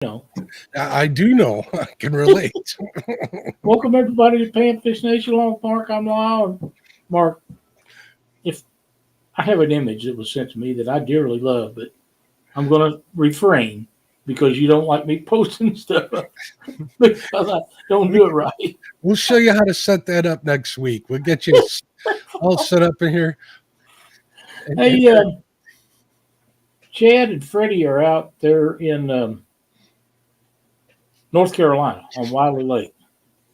know. I do know. I can relate. Welcome everybody to Panfish Nation along with Mark. I'm Lyle. And Mark, if I have an image that was sent to me that I dearly love, but I'm going to refrain because you don't like me posting stuff because I don't do it right. We'll show you how to set that up next week. We'll get you all set up in here. Hey, Chad and Freddie are out there in North Carolina on Wiley Lake.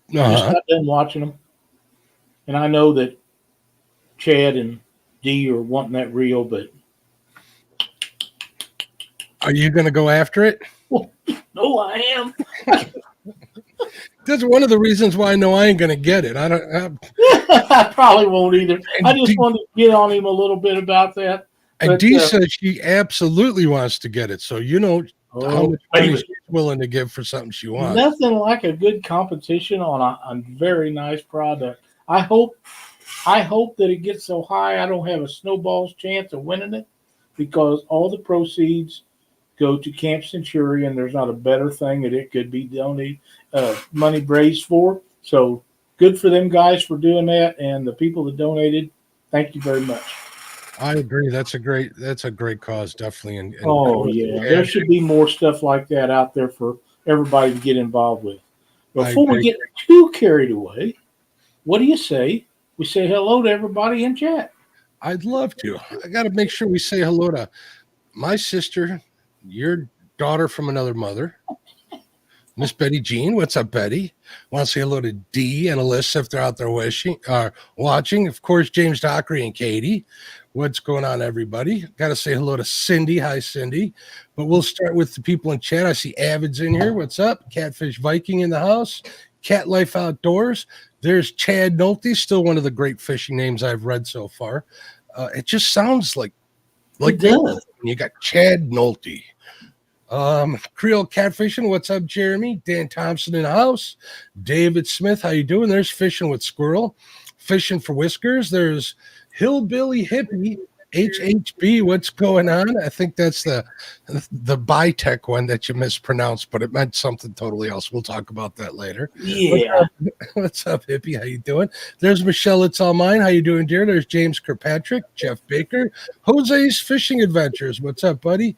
Just got done watching them, and I know that Chad and D are wanting that reel, but are you going to go after it? well, no, I am. That's one of the reasons why I know I ain't going to get it. I probably won't either. I just wanted to get on him a little bit about that. And Dee says she absolutely wants to get it, so you know how much money she's willing to give for something she wants. Nothing like a good competition on a very nice product. I hope that it gets so high I don't have a snowball's chance of winning it, because all the proceeds go to Camp Centurion. There's not a better thing that it could be donated, money raised for. So good for them guys for doing that, and the people that donated, thank you very much. I agree. That's a great cause, definitely. And there should be more stuff like that out there for everybody to get involved with. Before we get too carried away, what do you say we say hello to everybody in chat? I'd love to. I got to make sure we say hello to my sister, your daughter from another mother, Miss Betty Jean. What's up, Betty? Want to say hello to Dee and Alyssa if they're out there watching. Of course, James Dockery and Katie. What's going on, everybody? Got to say hello to Cindy. Hi, Cindy. But we'll start with the people in chat. I see Avid's in here. What's up? Catfish Viking in the house. Cat Life Outdoors. There's Chad Nolte, still one of the great fishing names I've read so far. It just sounds like you got Chad Nolte. Creole Catfishing. What's up, Jeremy? Dan Thompson in the house. David Smith. How you doing? There's Fishing with Squirrel. Fishing for Whiskers. There's Hillbilly Hippie, HHB. What's going on? I think that's the Bitech one that you mispronounced, but it meant something totally else. We'll talk about that later. Yeah. What's up, Hippie? How you doing? There's Michelle. It's all mine. How you doing, dear? There's James Kirkpatrick, Jeff Baker, Jose's Fishing Adventures. What's up, buddy?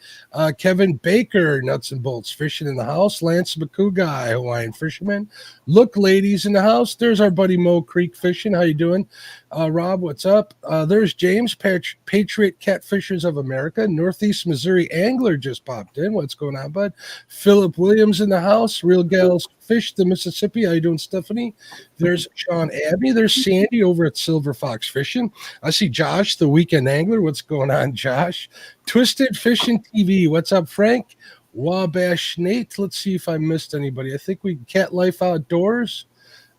Kevin Baker, Nuts and Bolts Fishing in the house. Lance McCouga, Hawaiian Fisherman. Look, ladies in the house. There's our buddy Mo Creek Fishing. How you doing? Rob, what's up? There's James, Patriot Catfishers of America. Northeast Missouri Angler just popped in. What's going on, bud? Philip Williams in the house. Real Gals Fish the Mississippi. How you doing, Stephanie? There's Sean Abbey. There's Sandy over at Silver Fox Fishing. I see Josh, the Weekend Angler. What's going on, Josh? Twisted Fishing TV. What's up, Frank? Wabash Nate. Let's see if I missed anybody. I think we Cat Life Outdoors.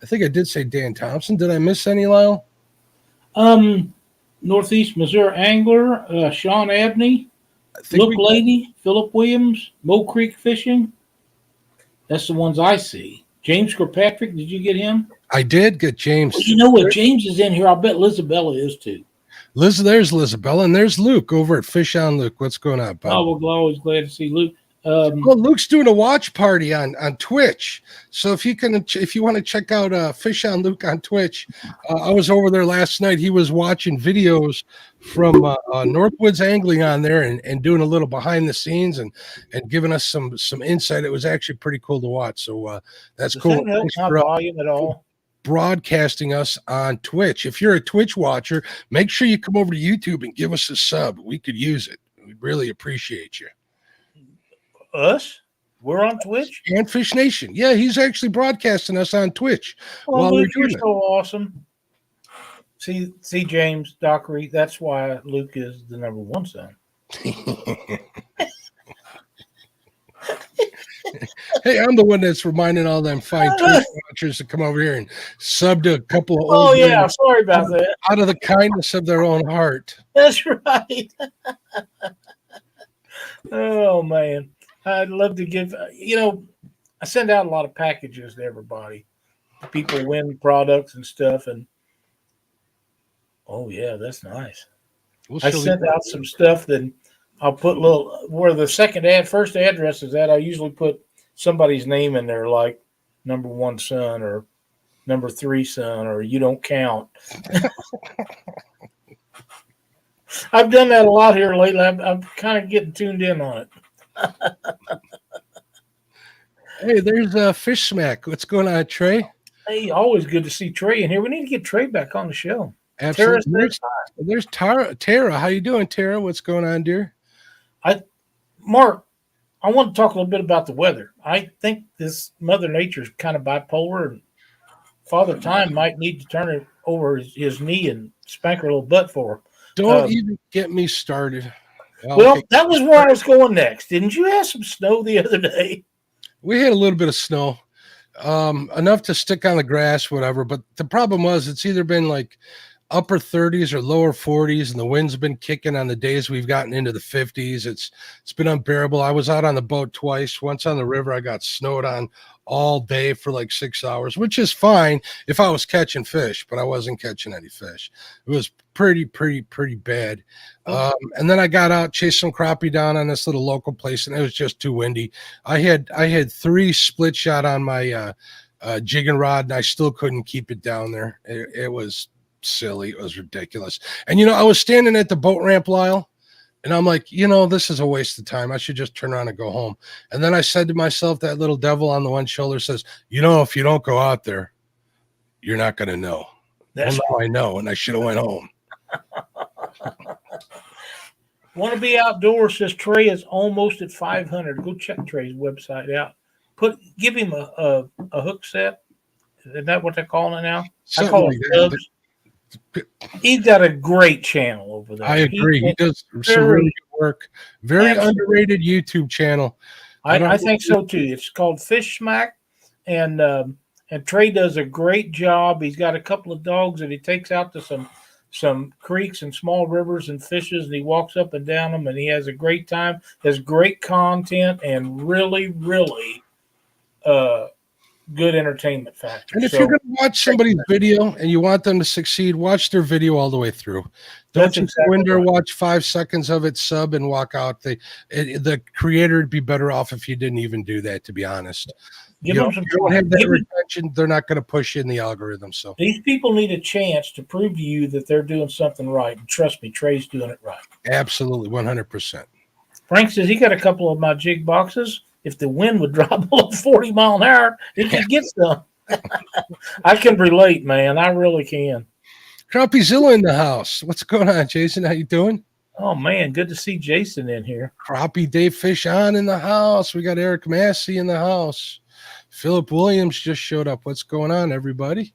I think I did say Dan Thompson. Did I miss any, Lyle? Northeast Missouri Angler, Sean Abney, Look Lady, Philip Williams, Mo Creek Fishing. That's the ones I see. James Kirkpatrick, did you get him? I did get James. Well, you know what? James is in here. I'll bet Lizabella is too. There's Lizabella, and there's Luke over at Fish on Luke. What's going on, bud? Oh, we're always glad to see Luke. Luke's doing a watch party on Twitch. So if you want to check out Fish on Luke on Twitch, I was over there last night. He was watching videos from Northwoods Angling on there and doing a little behind the scenes and giving us some insight. It was actually pretty cool to watch. So that's cool. Thanks for volume at all. Broadcasting us on Twitch. If you're a Twitch watcher, make sure you come over to YouTube and give us a sub. We could use it. We'd really appreciate you. Us? We're on Twitch? Panfish Nation. Yeah, he's actually broadcasting us on Twitch. Well, Luke, you're so awesome. See, James Dockery, that's why Luke is the number one son. Hey, I'm the one that's reminding all them fine Twitch watchers to come over here and sub to a couple of old men sorry about that. Out of the kindness of their own heart. That's right. Oh, man. I'd love to give, I send out a lot of packages to everybody. People win products and stuff. And, oh, yeah, that's nice. I sent out some stuff that I'll put where the first address is at. I usually put somebody's name in there, like number 1 son or number 3 son, or you don't count. I've done that a lot here lately. I'm kind of getting tuned in on it. Hey, there's Fish Smack. What's going on, Trey? Hey, always good to see Trey in here. We need to get Trey back on the show. Absolutely. There's Tara. Tara, how you doing, Tara? What's going on, dear? Mark, I want to talk a little bit about the weather. I think this Mother Nature is kind of bipolar, and Father Time might need to turn it over his knee and spank her little butt for her. Don't even get me started. Well, that was where I was going next. Didn't you have some snow the other day? We had a little bit of snow, enough to stick on the grass, whatever. But the problem was it's either been like upper 30s or lower 40s, and the wind's been kicking on the days we've gotten into the 50s. It's been unbearable. I was out on the boat twice. Once on the river, I got snowed on all day for like 6 hours, which is fine if I was catching fish, but I wasn't catching any fish. It was pretty bad. And then I got out, chased some crappie down on this little local place, and it was just too windy. I had 3 split shot on my jigging rod, and I still couldn't keep it down there. It was silly. It was ridiculous. And I was standing at the boat ramp, Lyle, and I'm like, this is a waste of time. I should just turn around and go home. And then I said to myself, that little devil on the one shoulder says, if you don't go out there, you're not going to know. Well, now I know, and I should have went home. Want to be outdoors, says Trey is almost at 500. Go check Trey's website out. Give him a hook set. Is that what they're calling it now? Something I call like it dubs. He's got a great channel over there. I agree. He does some really good work. Very underrated YouTube channel. I think so too. It's called Fish Smack, and Trey does a great job. He's got a couple of dogs that he takes out to some creeks and small rivers and fishes, and he walks up and down them, and he has a great time. Has great content and really good entertainment factor. And if you're going to watch somebody's video and you want them to succeed, watch their video all the way through. Don't just go in there, watch 5 seconds of it, sub, and walk out. The creator would be better off if you didn't even do that, to be honest. You don't have that retention, they're not going to push you in the algorithm. So these people need a chance to prove to you that they're doing something right. And trust me, Trey's doing it right. Absolutely, 100%. Frank says he got a couple of my jig boxes. If the wind would drop below 40 mile an hour, he could get some. I can relate, man. I really can. Crappie Zilla in the house. What's going on, Jason? How you doing? Oh, man. Good to see Jason in here. Crappie Dave Fish on in the house. We got Eric Massey in the house. Philip Williams just showed up. What's going on, everybody?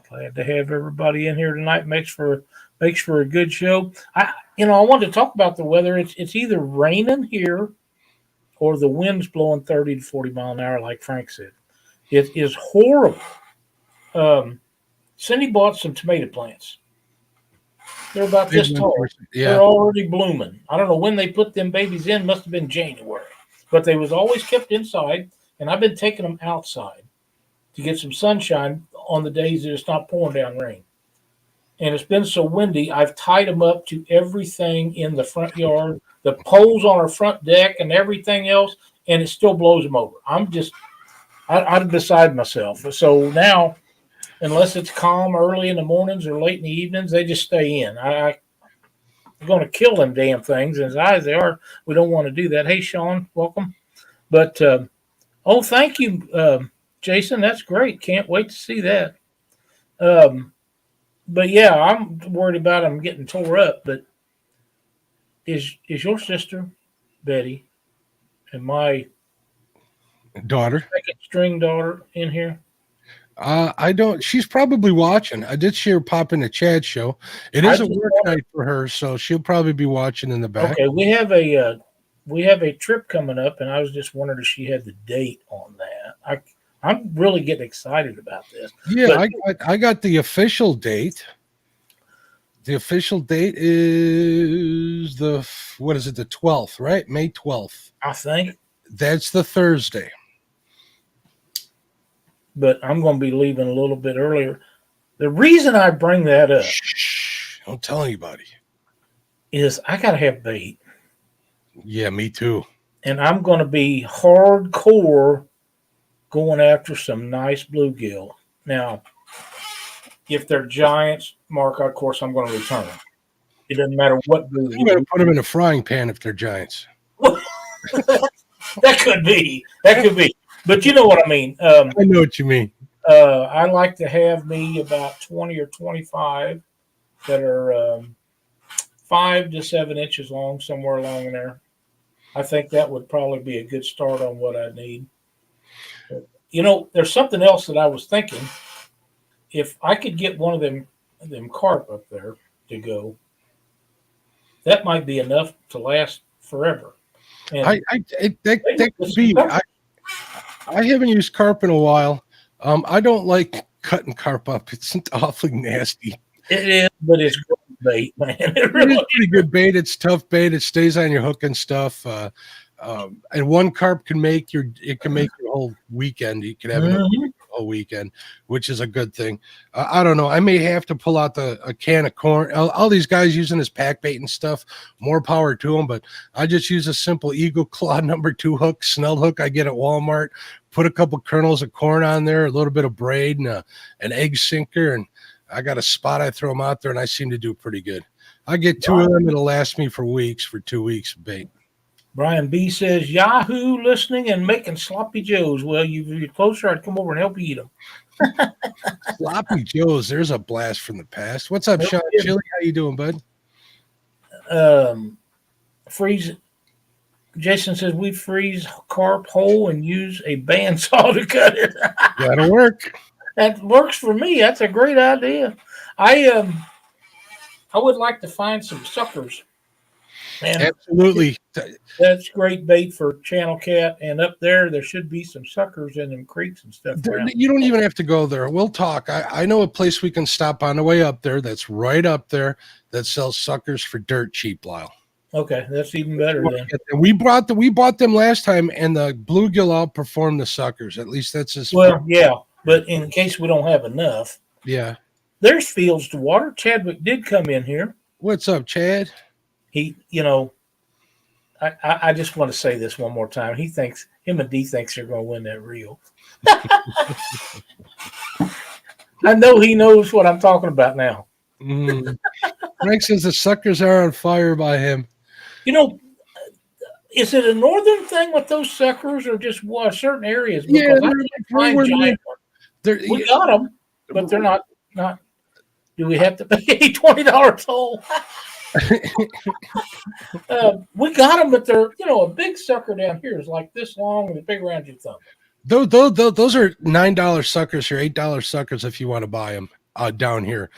Glad to have everybody in here tonight. Makes for a good show. I wanted to talk about the weather. It's either raining here or the wind's blowing 30 to 40 mile an hour, like Frank said. It is horrible. Cindy bought some tomato plants. They're about this tall. Yeah. They're already blooming. I don't know when they put them babies in. Must have been January. But they was always kept inside, and I've been taking them outside to get some sunshine on the days that it's not pouring down rain. And it's been so windy, I've tied them up to everything in the front yard, the poles on our front deck and everything else, and it still blows them over. I'm beside myself. So now, unless it's calm early in the mornings or late in the evenings, they just stay in. I'm going to kill them damn things. As high as they are, we don't want to do that. Hey, Sean, welcome. But, thank you, Jason. That's great. Can't wait to see that. But yeah, I'm worried about them getting tore up. But is your sister Betty and my daughter, second string daughter, in here? I don't. She's probably watching. I did see her pop in the Chad show. It is a work night for her, so she'll probably be watching in the back. Okay, we have a trip coming up, and I was just wondering if she had the date on that. I'm really getting excited about this. Yeah, I got the official date. The official date is the 12th, right? May 12th. I think. That's the Thursday. But I'm going to be leaving a little bit earlier. The reason I bring that up. Shh, don't tell anybody. Is I got to have bait. Yeah, me too. And I'm going to be hardcore going after some nice bluegill. Now, if they're giants, Mark, of course, I'm going to return them. It doesn't matter what I'm going to put them in a frying pan if they're giants. That could be. That could be. But you know what I mean. I know what you mean. I like to have me about 20 or 25 that are 5 to 7 inches long, somewhere along there. I think that would probably be a good start on what I need. You know, there's something else that I was thinking. If I could get one of them carp up there to go, that might be enough to last forever. And that could be. I haven't used carp in a while. I don't like cutting carp up. It's awfully nasty. It is, but it's great bait, man. It really is pretty good bait. It's tough bait. It stays on your hook and stuff. And one carp can make your whole weekend. You can have it all weekend, which is a good thing. I don't know. I may have to pull out a can of corn. All these guys using this pack bait and stuff, more power to them. But I just use a simple Eagle Claw #2 hook, snell hook I get at Walmart. Put a couple kernels of corn on there, a little bit of braid, and an egg sinker. And I got a spot. I throw them out there, and I seem to do pretty good. I get 2 of them. It'll last me for weeks, for 2 weeks of bait. Brian B says, Yahoo listening and making sloppy joes. Well, you're closer, I'd come over and help you eat them. Sloppy joes, there's a blast from the past. What's up, Sean Chili? How you doing, bud? Freeze. Jason says, we freeze carp whole and use a bandsaw to cut it. That'll work. That works for me. That's a great idea. I would like to find some suckers. And absolutely. That's great bait for channel cat. And up there should be some suckers in them creeks and stuff. You don't even have to go there. We'll talk. I know a place we can stop on the way up there that's right up there that sells suckers for dirt cheap, Lyle. Okay, that's even better then. We bought them last time, and the bluegill outperformed the suckers. At least that's his. Well, yeah, but in case we don't have enough. Yeah. There's fields to water. Chadwick did come in here. What's up, Chad? He, I just want to say this one more time. Him and D thinks they're going to win that reel. I know he knows what I'm talking about now. Frank says the suckers are on fire by him. Is it a northern thing with those suckers or just certain areas? Because we got them, but they're not. Do we have to pay $20 toll? We got them, but they're a big sucker down here is like this long and big around your thumb. Those are $9 suckers or $8 suckers if you want to buy them down here.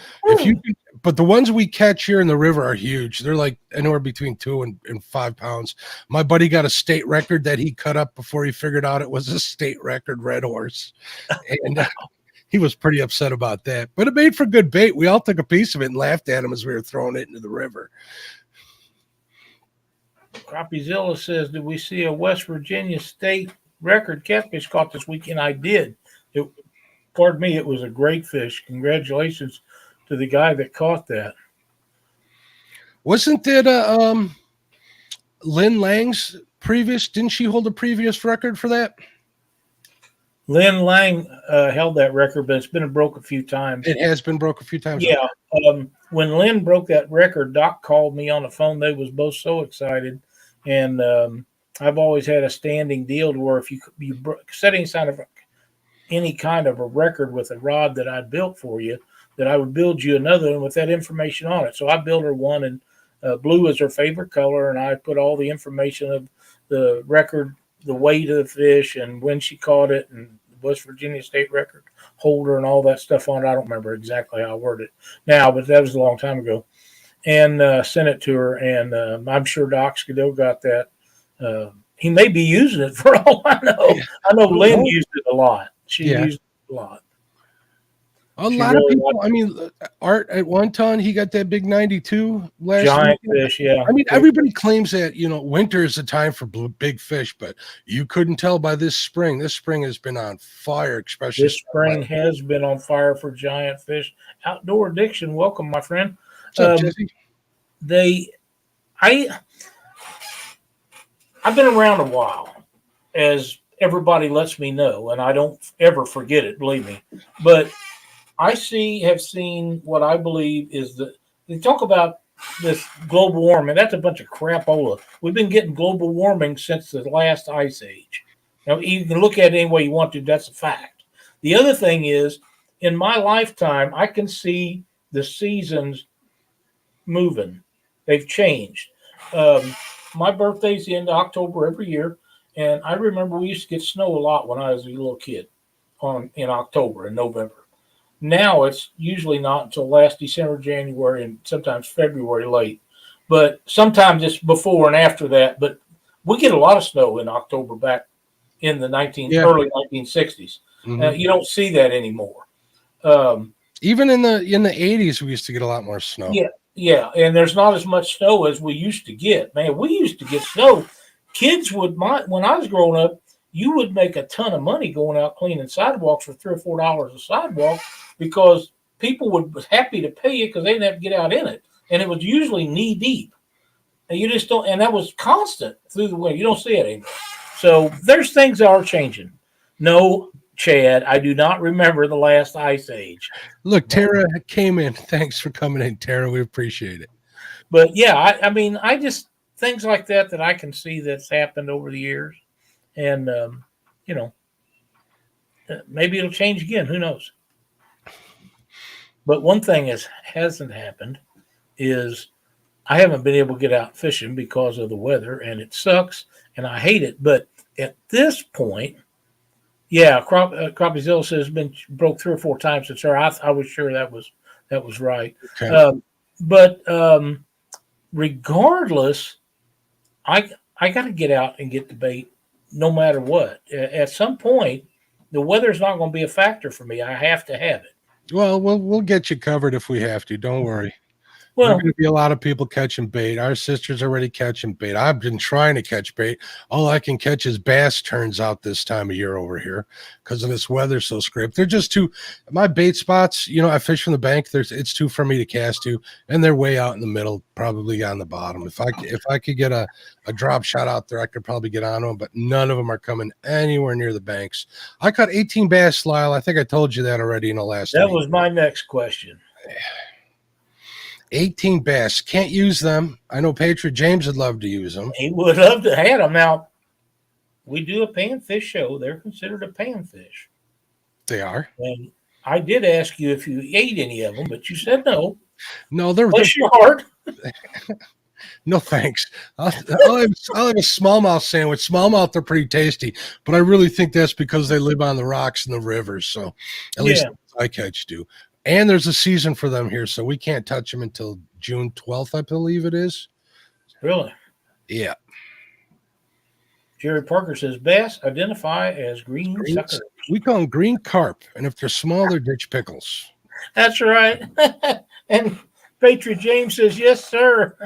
But the ones we catch here in the river are huge. They're like anywhere between 2 and 5 pounds. My buddy got a state record that he cut up before he figured out it was a state record red horse, and he was pretty upset about that. But it made for good bait. We all took a piece of it and laughed at him as we were throwing it into the river. Crappie Zilla says, did we see a West Virginia state record catfish caught this weekend? I did. Pardon me, it was a great fish. Congratulations to the guy that caught that. Wasn't that Lynn Lang's previous? Didn't she hold a previous record for that? Lynn Lang held that record, but it's been broke a few times. It has been broke a few times. Yeah. When Lynn broke that record, Doc called me on the phone. They was both so excited. And I've always had a standing deal to where if you set any kind of a record with a rod that I built for you, that I would build you another one with that information on it. So I built her one, and blue is her favorite color, and I put all the information of the record, the weight of the fish, and when she caught it, and the West Virginia state record holder, and all that stuff on it. I don't remember exactly how I worded it now, but that was a long time ago. And sent it to her, and I'm sure Doc Skidell got that. He may be using it for all I know. I know Lynn used it a lot. She used it a lot. A lot of people. I mean, Art at 1 ton, he got that big 92 last giant fish. Yeah. I mean, everybody claims that winter is the time for big fish, but you couldn't tell by this spring. This spring has been on fire, especially this spring has been on fire for giant fish. Outdoor Addiction, welcome, my friend. What's up, Jesse? I've been around a while as everybody lets me know, and I don't ever forget it, believe me. But have seen what I believe is that they talk about this global warming. That's a bunch of crapola. We've been getting global warming since the last ice age. Now, you can look at it any way you want to. That's a fact. The other thing is, in my lifetime, I can see the seasons moving. They've changed. My birthday's the end of October every year, and I remember we used to get snow a lot when I was a little kid in October and November. Now it's usually not until last December, January, and sometimes February late. But sometimes it's before and after that. But we get a lot of snow in October back in the early 1960s. Mm-hmm. You don't see that anymore. Even in the 80s, we used to get a lot more snow. Yeah, and there's not as much snow as we used to get. Man, we used to get snow. Kids when I was growing up, you would make a ton of money going out cleaning sidewalks for $3 or $4 a sidewalk because people would be happy to pay you because they didn't have to get out in it. And it was usually knee deep. And you just don't, and that was constant through the winter. You don't see it anymore. So there's things that are changing. No, Chad, I do not remember the last ice age. Look, Tara came in. Thanks for coming in, Tara. We appreciate it. But yeah, I mean, I just, things like that I can see that's happened over the years. And, maybe it'll change again. Who knows? But one thing hasn't happened is I haven't been able to get out fishing because of the weather, and it sucks, and I hate it. But at this point, yeah, Crappie Zilla says it's been broke 3 or 4 times since her. I was sure that was right. Okay. But regardless, I got to get out and get the bait no matter what. At some point, the weather's not going to be a factor for me. I have to have it. Well, we'll get you covered if we have to. Don't worry. Well, there's going to be a lot of people catching bait. Our sister's already catching bait. I've been trying to catch bait. All I can catch is bass, turns out, this time of year over here because of this weather so scraped. They're just too, my bait spots, I fish from the bank. It's too for me to cast to, and they're way out in the middle, probably on the bottom. If I could get a drop shot out there, I could probably get on them, but none of them are coming anywhere near the banks. I caught 18 bass, Lyle. I think I told you that already in the last That week. was my next question. 18 bass. Can't use them. I know Patriot James would love to use them. He would love to have them. Now, we do a panfish show. They're considered a panfish. They are. And I did ask you if you ate any of them, but you said no. No, they're your heart. No, thanks. I'll have a smallmouth sandwich. Smallmouth, they're pretty tasty, but I really think that's because they live on the rocks and the rivers. So at least I catch do. And there's a season for them here, so we can't touch them until June 12th, I believe it is. Really? Yeah. Jerry Parker says bass identify as green suckers. We call them green carp, and if they're small, they're ditch pickles. That's right. And Patriot James says, yes, sir.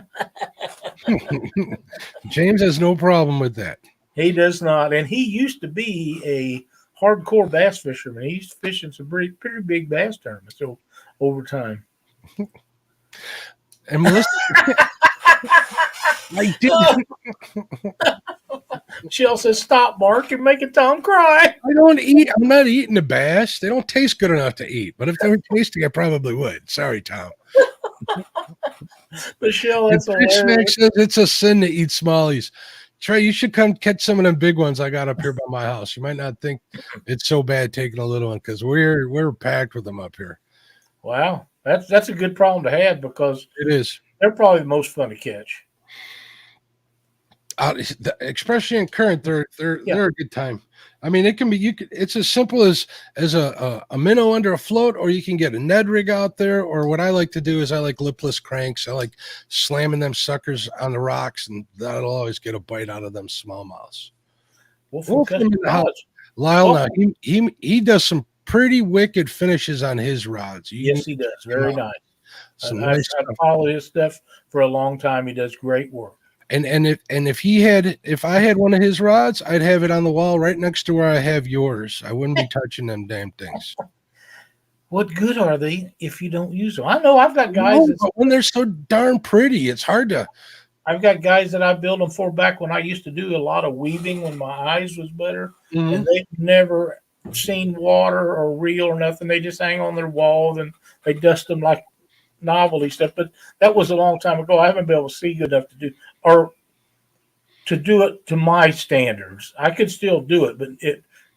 James has no problem with that. He does not. And he used to be a hardcore bass fisherman. He's fishing some pretty big bass tournaments over time. And Melissa, I didn't. Shell says, "Stop, Mark! You're making Tom cry." I don't eat. I'm not eating the bass. They don't taste good enough to eat. But if they were tasty, I probably would. Sorry, Tom. Michelle, that's hilarious. Says it's a sin to eat smallies. Trey, you should come catch some of them big ones I got up here by my house. You might not think it's so bad taking a little one because we're packed with them up here. Wow, that's a good problem to have because it is. They're probably the most fun to catch. Especially in current, they're a good time. I mean, it can be it's as simple as a minnow under a float, or you can get a Ned rig out there. Or what I like to do is I like lipless cranks. I like slamming them suckers on the rocks, and that'll always get a bite out of them smallmouths. Lyle, now he does some pretty wicked finishes on his rods. Yes, he does. Very nice. I've followed his stuff for a long time. He does great work. And if I had one of his rods, I'd have it on the wall right next to where I have yours. I wouldn't be touching them damn things. What good are they if you don't use them? I know I've got guys. But when they're so darn pretty, it's hard to. I've got guys that I built them for back when I used to do a lot of weaving when my eyes was better, and they've never seen water or reel or nothing. They just hang on their walls and they dust them like novelty stuff. But that was a long time ago. I haven't been able to see good enough to do or to do it to my standards. I could still do it, but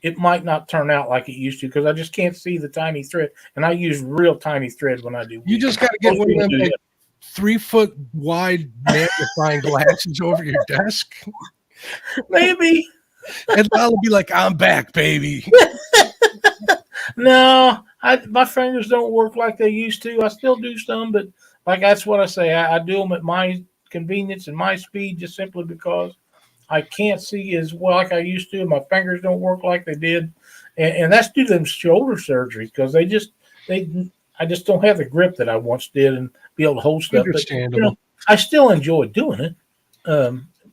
it might not turn out like it used to because I just can't see the tiny thread, and I use real tiny thread when I do. You just got to get one of them like 3 foot wide magnifying glasses over your desk. Maybe. And I'll be like, I'm back, baby. No, my fingers don't work like they used to. I still do some, but like that's what I say. I do them at my convenience and my speed just simply because I can't see as well like I used to. My fingers don't work like they did. And that's due to them shoulder surgeries because I just don't have the grip that I once did and be able to hold stuff. Understandable. But, I still enjoy doing it.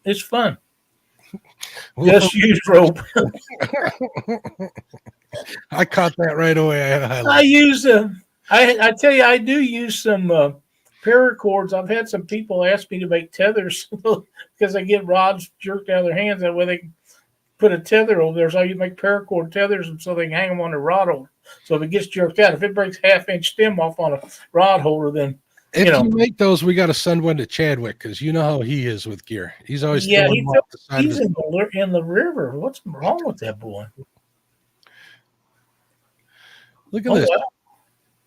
It's fun. Just use rope. I caught that right away. I use I tell you, I do use some paracords. I've had some people ask me to make tethers because they get rods jerked out of their hands. That way they can put a tether over there. So you make paracord tethers, and so they can hang them on the rod holder. So if it gets jerked out, if it breaks half-inch stem off on a rod holder, then if you make those, we got to send one to Chadwick because you know how he is with gear. He's always he's in the river. What's wrong with that boy? Look at this. Wow.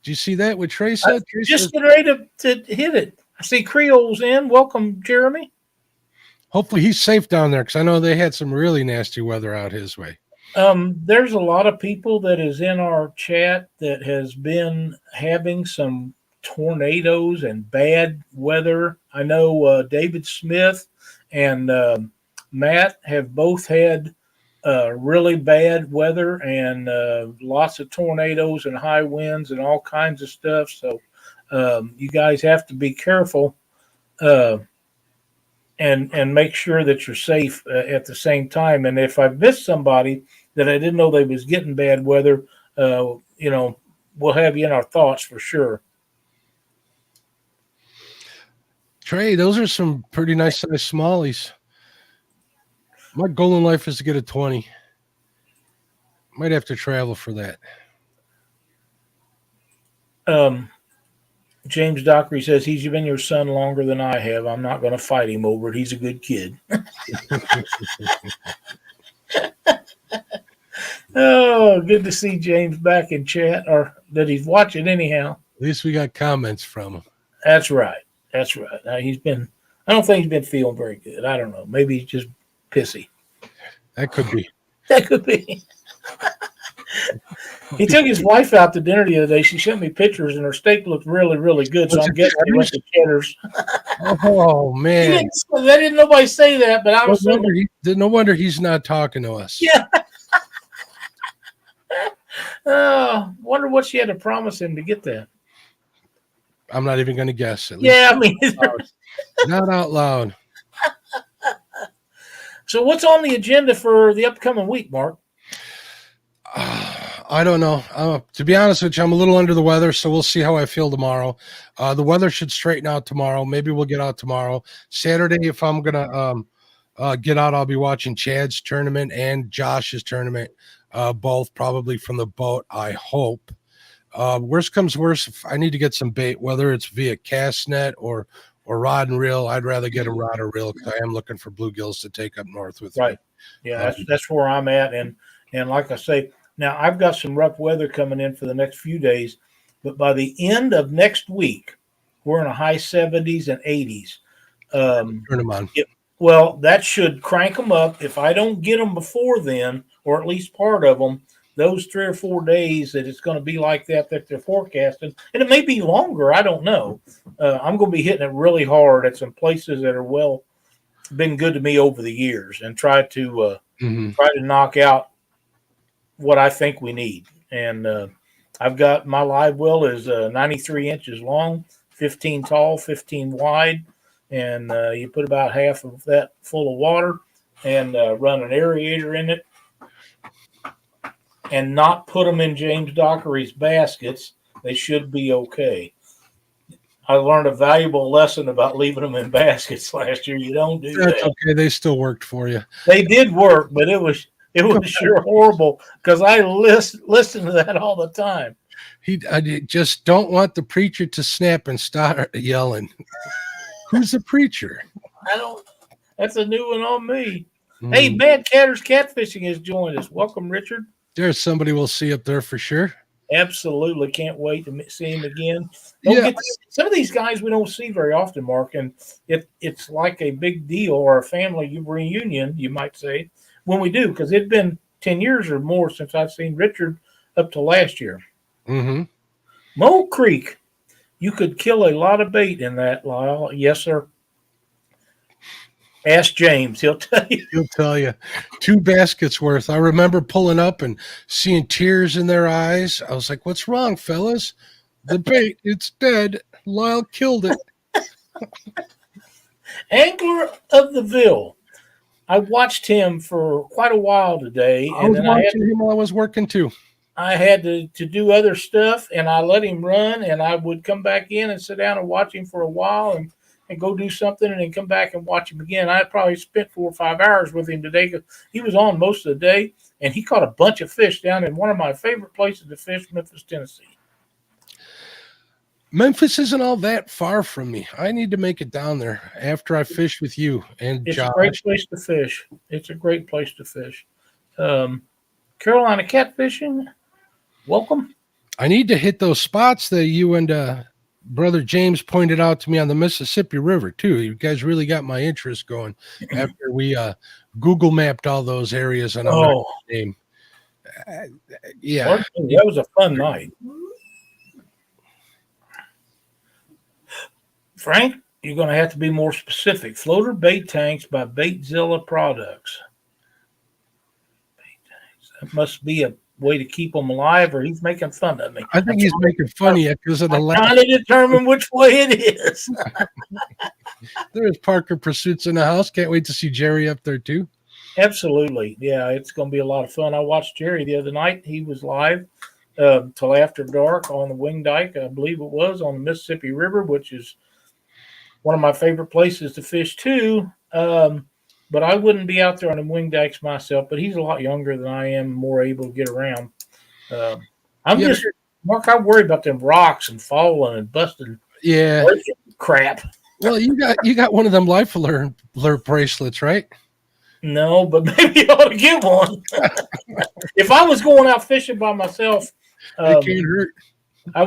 Did you see that? What Trey said? Just getting ready to hit it. I see Creole's in. Welcome, Jeremy. Hopefully he's safe down there because I know they had some really nasty weather out his way. There's a lot of people that is in our chat that has been having some tornadoes and bad weather. I know David Smith and Matt have both had really bad weather and lots of tornadoes and high winds and all kinds of stuff. So you guys have to be careful and make sure that you're safe at the same time. And if I missed somebody that I didn't know they was getting bad weather, we'll have you in our thoughts for sure. Trey, those are some pretty nice size smallies. My goal in life is to get a 20. Might have to travel for that. James Dockery says he's been your son longer than I have. I'm not going to fight him over it. He's a good kid. Oh, good to see James back in chat, or that he's watching anyhow. At least we got comments from him. That's right. That's right. I don't think he's been feeling very good. I don't know. Maybe he's just pissy. That could be. That could be. He took his wife out to dinner the other day. She sent me pictures, and her steak looked really, really good. So I'm guessing he went to Cheddar's. Oh, man. Didn't nobody say that, but I was no wonder he's not talking to us. Yeah. Wonder what she had to promise him to get that. I'm not even going to guess. I mean, not out loud. So what's on the agenda for the upcoming week, Mark? I don't know. To be honest with you, I'm a little under the weather, so we'll see how I feel tomorrow. The weather should straighten out tomorrow. Maybe we'll get out tomorrow. Saturday, if I'm going to get out, I'll be watching Chad's tournament and Josh's tournament, both probably from the boat, I hope. Worst comes worst, if I need to get some bait, whether it's via cast net or rod and reel. I'd rather get a rod or reel because I am looking for bluegills to take up north with me. Yeah, that's where I'm at. And like I say, now I've got some rough weather coming in for the next few days, but by the end of next week, we're in the high 70s and 80s. Turn them on. Well, that should crank them up. If I don't get them before then, or at least part of them, those 3 or 4 days that it's going to be like that they're forecasting, and it may be longer, I don't know. I'm going to be hitting it really hard at some places that are been good to me over the years, and try to knock out what I think we need. And I've got my live well is 93 inches long, 15 tall, 15 wide, and you put about half of that full of water and run an aerator in it. And not put them in James Dockery's baskets, they should be okay. I learned a valuable lesson about leaving them in baskets last year. You don't do That's that. okay. They still worked for you. They did work, but it was sure horrible because I listen to that all the time. I just don't want the preacher to snap and start yelling. Who's the preacher? I don't. That's a new one on me. Mm. Hey, Bad Catter's Catfishing has joined us. Welcome, Richard. There's somebody we'll see up there for sure. Absolutely, can't wait to see him again. Some of these guys we don't see very often, Mark, and it's like a big deal or a family reunion, you might say, when we do, because it's been 10 years or more since I've seen Richard up to last year. Mm-hmm. Mole Creek, you could kill a lot of bait in that, Lyle. Yes, sir. Ask James. He'll tell you. He'll tell you. 2 baskets worth. I remember pulling up and seeing tears in their eyes. I was like, what's wrong, fellas? The bait, it's dead. Lyle killed it. Angler of the Ville. I watched him for quite a while today. I was watching him while I was working too. I had to do other stuff, and I let him run, and I would come back in and sit down and watch him for a while and go do something and then come back and watch him again. I probably spent 4 or 5 hours with him today because he was on most of the day, and he caught a bunch of fish down in one of my favorite places to fish, Memphis, Tennessee. Memphis isn't all that far from me. I need to make it down there after I fish with you and It's Josh. a great place to fish. It's a great place to fish. Carolina catfishing, welcome. I need to hit those spots that you and Brother James pointed out to me on the Mississippi River too. You guys really got my interest going after we Google mapped all those areas on our name. Yeah, that was a fun night. Frank, you're going to have to be more specific. Floater bait tanks by Baitzilla Products. Bait tanks. That must be a way to keep them alive, or he's making fun of me. I think he's making fun of you because of the trying to determine which way it is. There's Parker Pursuits in the house. Can't wait to see Jerry up there too. Absolutely. Yeah, it's going to be a lot of fun. I watched Jerry the other night. He was live till after dark on the Wing Dyke, I believe it was, on the Mississippi River, which is one of my favorite places to fish too. But I wouldn't be out there on the Wing Dykes myself, but he's a lot younger than I am, more able to get around. Mark, I worry about them rocks and falling and busting. Yeah. Crap. Well, you got one of them life alert bracelets, right? No, but maybe I ought to get one. If I was going out fishing by myself, it can't hurt. I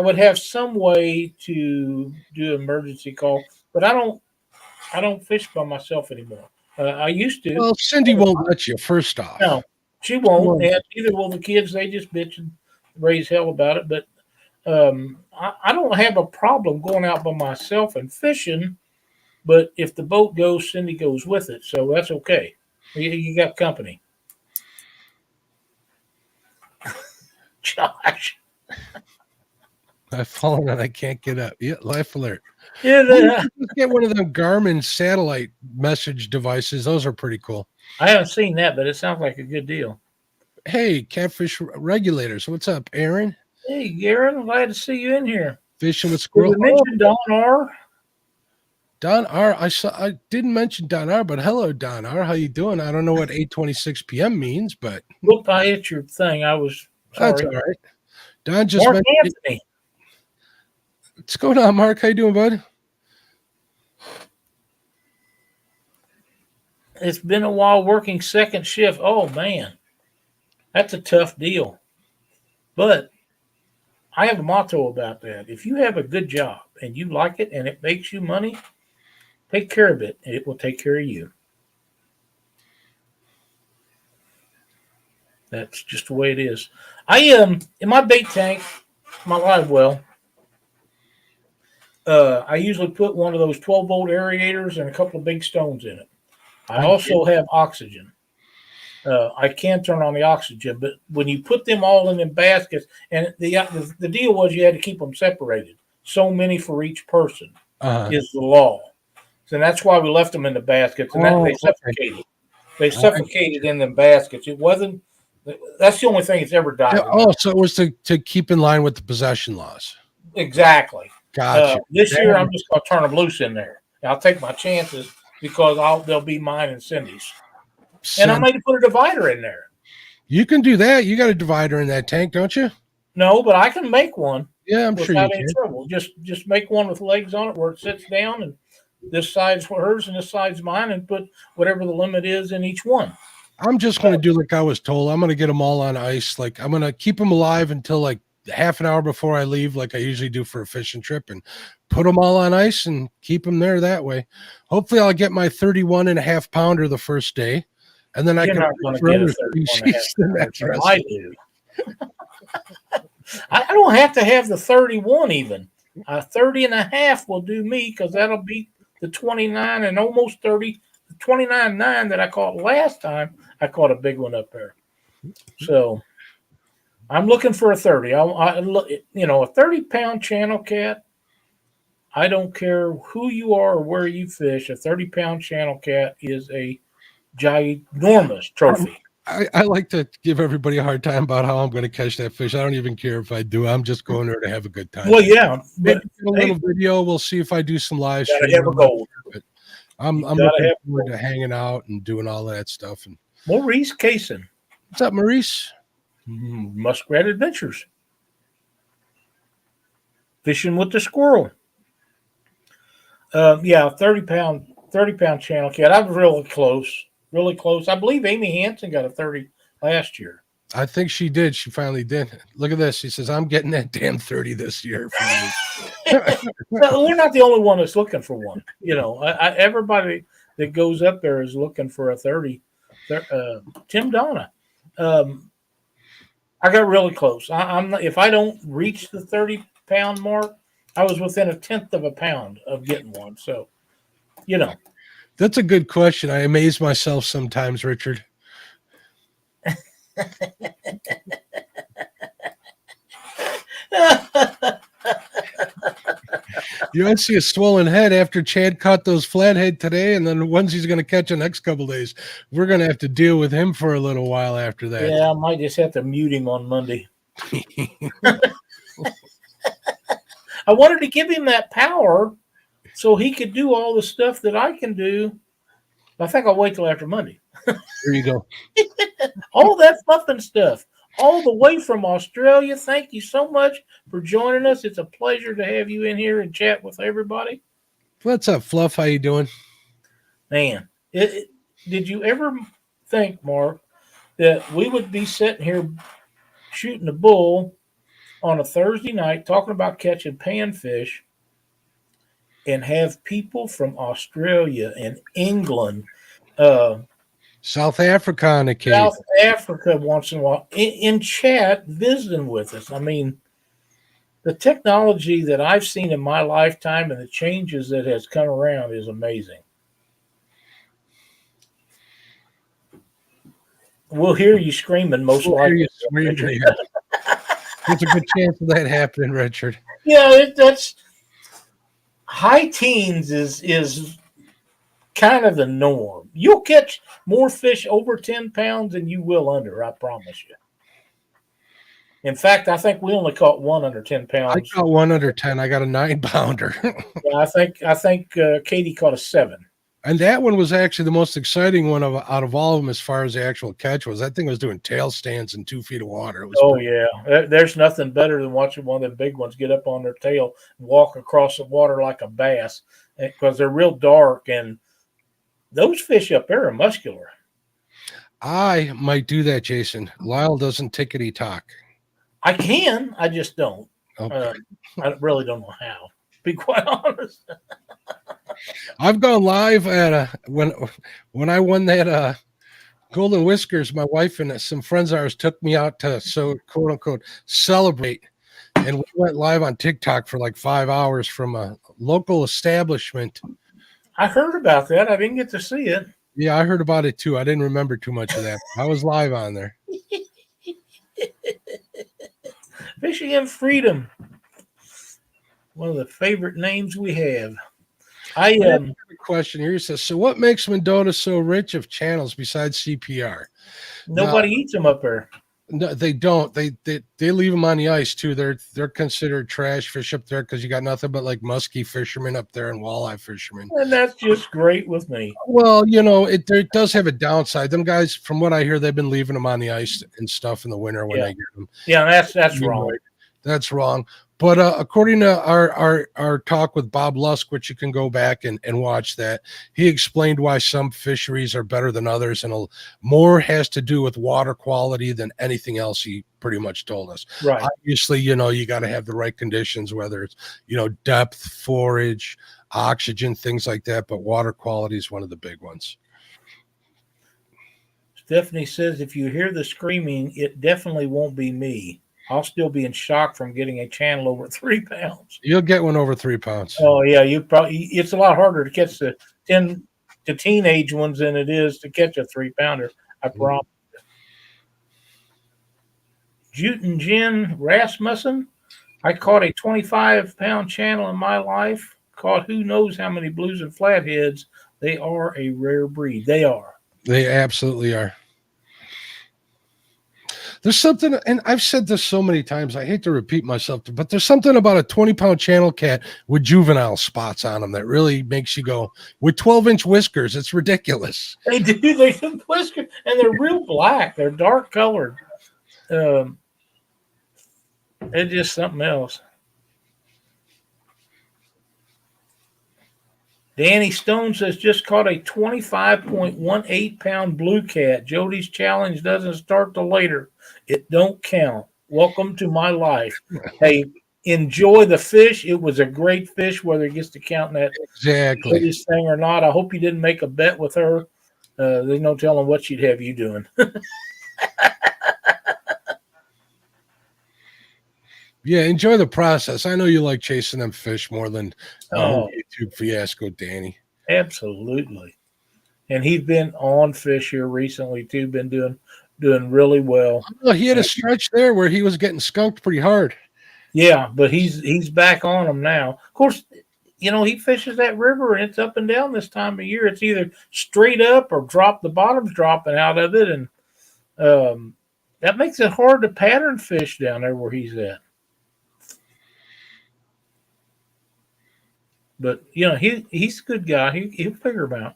would have some way to do an emergency call, but I don't fish by myself anymore. I used to. Well, Cindy won't let you, first off. No, she won't. And neither will the kids. They just bitch and raise hell about it. But I don't have a problem going out by myself and fishing. But if the boat goes, Cindy goes with it. So that's okay. You got company. Josh. I've fallen and I can't get up. Yeah, life alert. Yeah, get one of them Garmin satellite message devices. Those are pretty cool. I haven't seen that, but it sounds like a good deal. Hey, catfish regulators. What's up, Aaron? Hey, Aaron. I'm glad to see you in here. Fishing with squirrel. Did we mention Don R? Don R. I didn't mention Don R, but hello, Don R. How you doing? I don't know what 8:26 p.m. means, but look, I hit your thing. I was sorry. That's all right. Don just Mark mentioned Anthony. What's going on, Mark? How you doing, bud? It's been a while working second shift. Oh, man. That's a tough deal. But I have a motto about that. If you have a good job and you like it and it makes you money, take care of it and it will take care of you. That's just the way it is. I am in my bait tank, my live well. I usually put one of those 12-volt aerators and a couple of big stones in it. I also have oxygen. I can turn on the oxygen, but when you put them all in them baskets, and the deal was you had to keep them separated. So many for each person is the law. So that's why we left them in the baskets, and they suffocated. Okay. They suffocated in them baskets. It wasn't. That's the only thing that's ever died. Yeah, so it was to keep in line with the possession laws. Exactly. Gotcha. This year, I'm just going to turn them loose in there. I'll take my chances because they'll be mine and Cindy's. And I might put a divider in there. You can do that. You got a divider in that tank, don't you? No, but I can make one. Yeah, I'm sure you without any trouble. Just make one with legs on it where it sits down, and this side's hers and this side's mine, and put whatever the limit is in each one. I'm just going to do like I was told. I'm going to get them all on ice. Like I'm going to keep them alive until like half an hour before I leave, like I usually do for a fishing trip, and put them all on ice and keep them there that way. Hopefully I'll get my 31.5 pounder the first day, and then You're not going to get a 31.5. I do. I don't have to have the 31 even. 30.5 will do me because that'll beat the 29 and almost 30. The 29.9 that I caught last time, I caught a big one up there. So I'm looking for a 30. A 30-pound channel cat. I don't care who you are or where you fish. A 30-pound channel cat is a ginormous trophy. I like to give everybody a hard time about how I'm going to catch that fish. I don't even care if I do. I'm just going there to have a good time. Well, yeah. Maybe a little video. We'll see if I do some live stream. Have a goal. I'm looking forward to hanging out and doing all that stuff. And Maurice Kaysen. What's up, Maurice? Muskrat Adventures. Fishing with the squirrel. 30-pound channel cat. I was really close. I believe Amy Hansen got a 30 last year. I think she did. She finally did. Look at this. She says, I'm getting that damn 30 this year. Well, we're not the only one that's looking for one. Everybody that goes up there is looking for a 30. Tim Donna. I got really close. If I don't reach the 30-pound mark, I was within 1/10 of a pound of getting one. So, That's a good question. I amaze myself sometimes, Richard. You might see a swollen head after Chad caught those flathead today, and then the ones he's going to catch the next couple of days. We're going to have to deal with him for a little while after that. Yeah, I might just have to mute him on Monday. I wanted to give him that power so he could do all the stuff that I can do. I think I'll wait till after Monday. There you go. All that fluffing stuff, all the way from Australia. Thank you so much for joining us. It's a pleasure to have you in here and chat with everybody. What's up, Fluff? How you doing? Man, did you ever think, Mark, that we would be sitting here shooting a bull on a Thursday night talking about catching panfish and have people from Australia and England, South Africa on occasion. South Africa once in a while in chat visiting with us? I mean, the technology that I've seen in my lifetime and the changes that has come around is amazing. We'll hear you screaming most likely. There's a good chance of that happening, Richard. Yeah, that's high teens is kind of the norm. You'll catch more fish over 10 pounds than you will under, I promise you. In fact, I think we only caught one under 10 pounds. I caught one under 10. I got a 9-pounder. Yeah, I think Katie caught a 7. And that one was actually the most exciting one out of all of them as far as the actual catch was. That thing was doing tail stands in 2 feet of water. Yeah. There's nothing better than watching one of the big ones get up on their tail and walk across the water like a bass because they're real dark. And those fish up there are muscular. I might do that, Jason. Lyle doesn't tickety talk. I can. I just don't. Okay. I really don't know how, to be quite honest. I've gone live at when I won that Golden Whiskers. My wife and some friends of ours took me out to quote unquote celebrate, and we went live on TikTok for like 5 hours from a local establishment. I heard about that. I didn't get to see it. Yeah, I heard about it too. I didn't remember too much of that. I was live on there. Fishing and Freedom. One of the favorite names we have. I have a question here. It says, so what makes Mendota so rich of channels besides CPR? Nobody eats them up there. No, they don't. They leave them on the ice too. They're considered trash fish up there because you got nothing but like musky fishermen up there and walleye fishermen. And that's just great with me. Well, it does have a downside. Them guys, from what I hear, they've been leaving them on the ice and stuff in the winter when they get them. Yeah, that's wrong. That's wrong. But according to our talk with Bob Lusk, which you can go back and watch that, he explained why some fisheries are better than others, and more has to do with water quality than anything else. He pretty much told us. Right. Obviously, you got to have the right conditions, whether it's depth, forage, oxygen, things like that. But water quality is one of the big ones. Stephanie says, if you hear the screaming, it definitely won't be me. I'll still be in shock from getting a channel over 3 pounds. You'll get one over 3 pounds. Oh yeah, it's a lot harder to catch the teenage ones than it is to catch a 3-pounder. I promise. Juten Jen Rasmussen, I caught a 25-pound channel in my life. Caught who knows how many blues and flatheads. They are a rare breed. They are. They absolutely are. There's something, and I've said this so many times, I hate to repeat myself, but there's something about a 20-pound channel cat with juvenile spots on them that really makes you go, with 12-inch whiskers, it's ridiculous. They do. They have whiskers, and they're real black. They're dark colored. They're just something else. Danny Stone says, just caught a 25.18-pound blue cat. Jody's challenge doesn't start till later. It don't count. Welcome to my life. Hey, enjoy the fish. It was a great fish, whether it gets to count in that exactly thing or not. I hope you didn't make a bet with her. There's no telling what she'd have you doing. Yeah, enjoy the process. I know you like chasing them fish more than YouTube fiasco, Danny. Absolutely. And he's been on fish here recently too. Been doing really well. Well, he had a stretch there where he was getting skunked pretty hard. Yeah, but he's back on them now. Of course, he fishes that river and it's up and down this time of year. It's either straight up or the bottom's dropping out of it, and that makes it hard to pattern fish down there where he's at. But he's a good guy. He'll figure him out.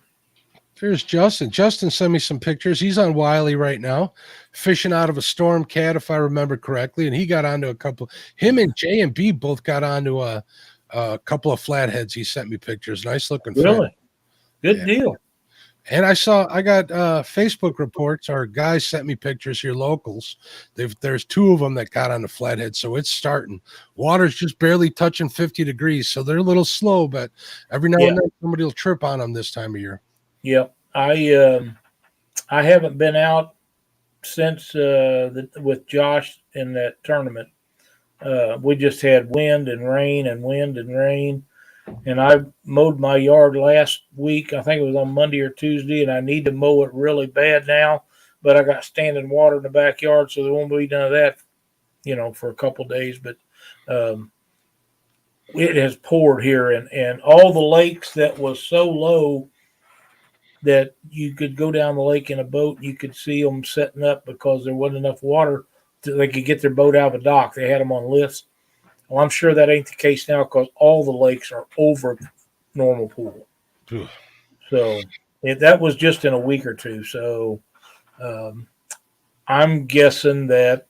There's Justin. Justin sent me some pictures. He's on Wiley right now, fishing out of a storm cat, if I remember correctly. And he got onto a couple. Him and J and B both got onto a couple of flatheads. He sent me pictures. Nice looking. Really, good deal. And I got Facebook reports. Our guys sent me pictures here, locals. There's 2 of them that got on the flathead, so it's starting. Water's just barely touching 50 degrees, so they're a little slow, but every now and then somebody will trip on them this time of year. Yep. I haven't been out since with Josh in that tournament. We just had wind and rain and wind and rain. And I mowed my yard last week. I think it was on Monday or Tuesday, and I need to mow it really bad now. But I got standing water in the backyard, so there won't be none of that, for a couple of days. But it has poured here, and all the lakes that was so low that you could go down the lake in a boat, you could see them setting up because there wasn't enough water they could get their boat out of the dock. They had them on lifts. Well, I'm sure that ain't the case now because all the lakes are over normal pool. So that was just in a week or two. So I'm guessing that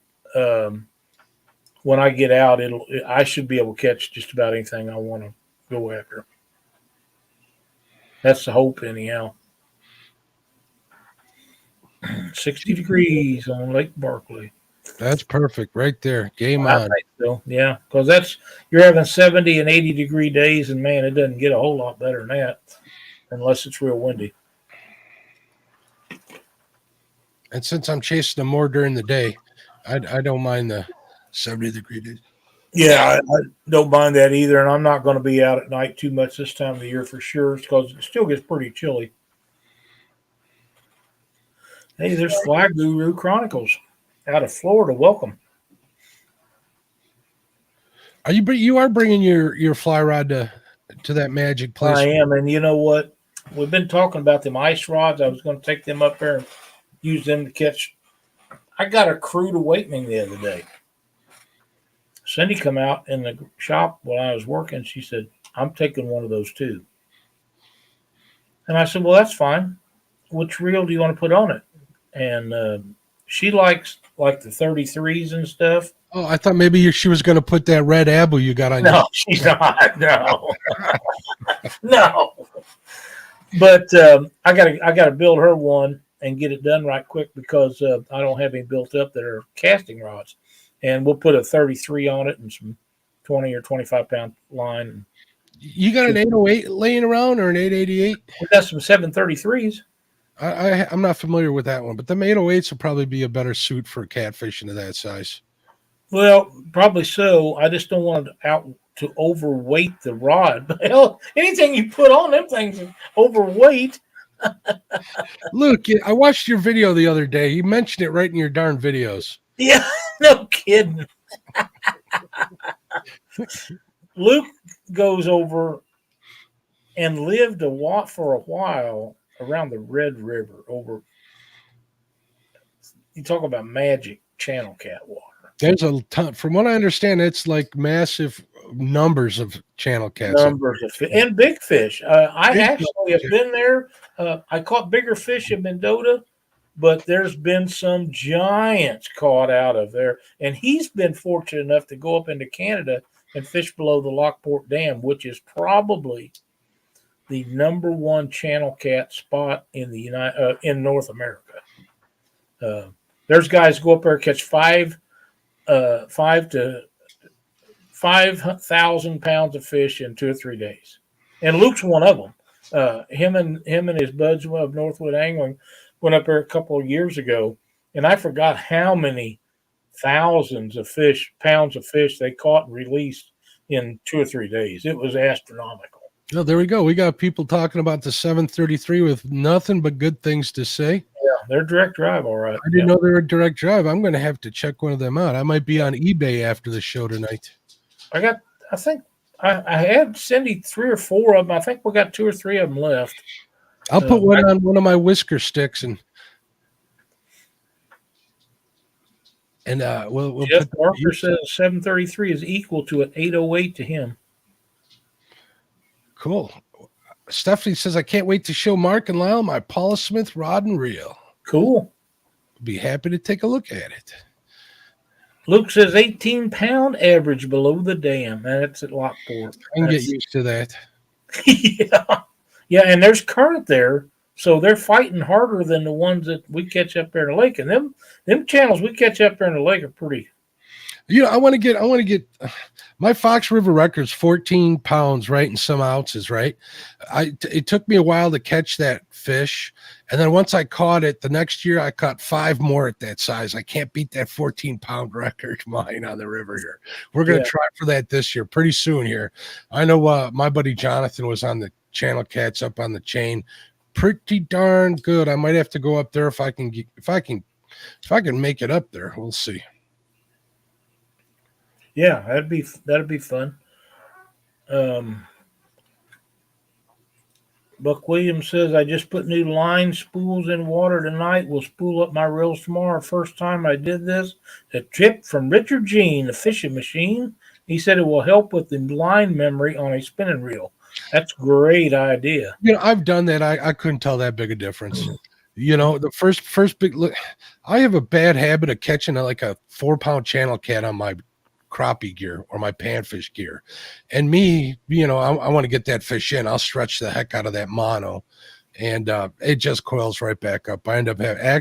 when I get out, I should be able to catch just about anything I want to go after. That's the hope, anyhow. 60 degrees on Lake Barkley. That's perfect right there. Game on. So, yeah, because you're having 70 and 80 degree days, and man, it doesn't get a whole lot better than that unless it's real windy. And since I'm chasing them more during the day, I don't mind the 70 degree days. Yeah, I don't mind that either, and I'm not going to be out at night too much this time of the year for sure because it still gets pretty chilly. Hey, there's Fly Guru Chronicles out of Florida. Welcome. You are bringing your fly rod to that magic place? I am, and you know what? We've been talking about them ice rods. I was going to take them up there and use them to catch I got a crude awakening the other day. Cindy come out in the shop while I was working. She said, "I'm taking one of those too." And I said, "Well, that's fine. Which reel do you want to put on it?" And she likes like the 33s and stuff. Oh, I thought maybe she was going to put that red Abu you got on your. No, she's not. No, no. But I gotta build her one and get it done right quick because I don't have any built up that are casting rods, and we'll put a 33 on it and some 20 or 25-pound line. You got an 808 laying around or an 888? We got some 733s. I'm not familiar with that one, but the 808s will probably be a better suit for catfishing of that size. Well, probably so. I just don't want it out to overweight the rod. Hell, anything you put on them things is overweight. Luke, I watched your video the other day. You mentioned it right in your darn videos. Yeah, no kidding. Luke goes over and lived for a while around the Red River over. You talk about magic channel cat water. There's a ton. From what I understand, it's like massive numbers of channel cats. Numbers of fish and big fish. I actually have been there. I caught bigger fish in Mendota, but there's been some giants caught out of there. And he's been fortunate enough to go up into Canada and fish below the Lockport Dam, which is probably the #1 channel cat spot in the in North America. There's guys go up there and catch 5,000 pounds of fish in 2 or 3 days, and Luke's one of them. Him and his buds of Northwood Angling went up there a couple of years ago, and I forgot how many thousands of pounds of fish they caught and released in 2 or 3 days. It was astronomical. Oh, there we go. We got people talking about the 733 with nothing but good things to say. Yeah, they're direct drive, all right. I didn't know they were direct drive. I'm going to have to check one of them out. I might be on eBay after the show tonight. I think I had Cindy 3 or 4 of them. I think we got 2 or 3 of them left. I'll put one on one of my whisker sticks and we'll Jeff Parker says 733 is equal to an 808 to him. Cool. Stephanie says, I can't wait to show Mark and Lyle my Paula Smith rod and reel. Cool. Be happy to take a look at it. Luke says 18-pound average below the dam. That's at Lockport. I can get used to that. Yeah, and there's current there, so they're fighting harder than the ones that we catch up there in the lake. And them channels we catch up there in the lake are pretty. I want to get my Fox River record's 14 pounds, right, and some ounces, right? It took me a while to catch that fish, and then once I caught it, the next year I caught 5 more at that size. I can't beat that 14-pound record mine on the river here. We're gonna try for that this year, pretty soon here. I know my buddy Jonathan was on the channel cats up on the chain, pretty darn good. I might have to go up there if I can make it up there. We'll see. Yeah, that'd be fun. Buck Williams says, I just put new line spools in water tonight. We'll spool up my reels tomorrow. First time I did this. A tip from Richard Jean, the fishing machine. He said it will help with the line memory on a spinning reel. That's a great idea. I've done that. I couldn't tell that big a difference. The first big look, I have a bad habit of catching like a 4-pound channel cat on my crappie gear or my panfish gear, and me, I want to get that fish in. I'll stretch the heck out of that mono, and it just coils right back up. I end up having I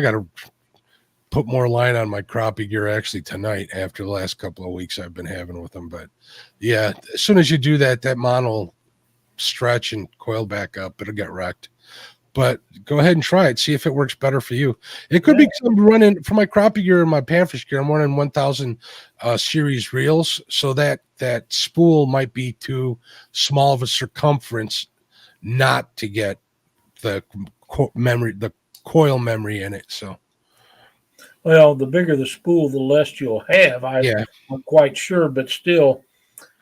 gotta put more line on my crappie gear actually tonight after the last couple of weeks I've been having with them. But yeah, as soon as you do that mono will stretch and coil back up. It'll get wrecked. But go ahead and try it. See if it works better for you. It could be some running for my crappie gear and my panfish gear. I'm running 1000 series reels, so that spool might be too small of a circumference not to get the coil memory in it. So, well, the bigger the spool, the less you'll have. I'm quite sure, but still,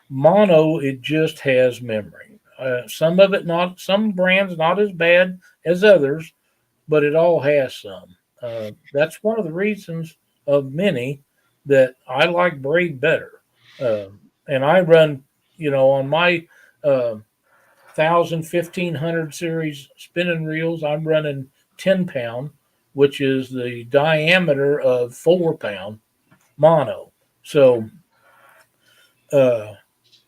mono, it just has memory. Some of it some brands not as bad as others, but it all has some. That's one of the reasons of many that I like braid better. And I run, on my 1,000, 1,500 series spinning reels, I'm running 10 pound, which is the diameter of 4 pound mono. So, uh,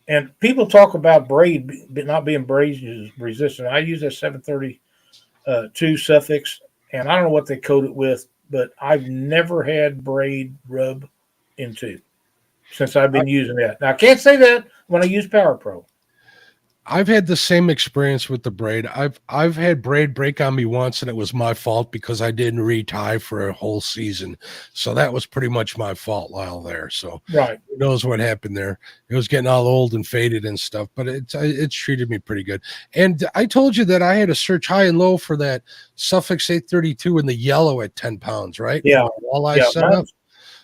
and people talk about braid not being braid resistant. I use that 732 Sufix, and I don't know what they coat it with, but I've never had braid rub into since I've been using that. Now I can't say that when I use Power Pro. I've had the same experience with the braid. I've had braid break on me once, and it was my fault because I didn't retie for a whole season. So that was pretty much my fault, Lyle. There, so Right. who knows what happened there? It was getting all old and faded and stuff, but it's treated me pretty good. And I told you that I had to search high and low for that Sufix 832 in the yellow at 10 pounds, right? Yeah. Walleye Yeah. setup.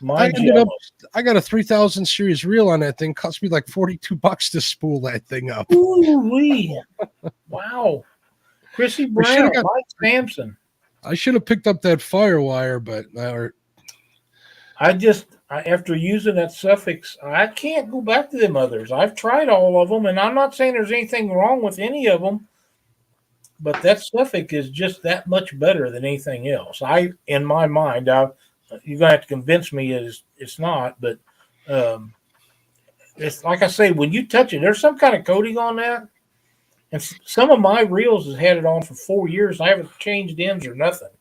I Mine's ended up, yellow. I got a 3,000 series reel on that thing. Cost me like $42 to spool that thing up. Ooh-wee. Wow. Chrissy Brown, Mike Sampson. I should have picked up that Firewire, but after using that Sufix, I can't go back to them others. I've tried all of them, and I'm not saying there's anything wrong with any of them, but that Sufix is just that much better than anything else. In my mind, you're gonna have to convince me it's not, but it's like I say, when you touch it, there's some kind of coating on that. And some of my reels has had it on for 4 years. I haven't changed ends or nothing.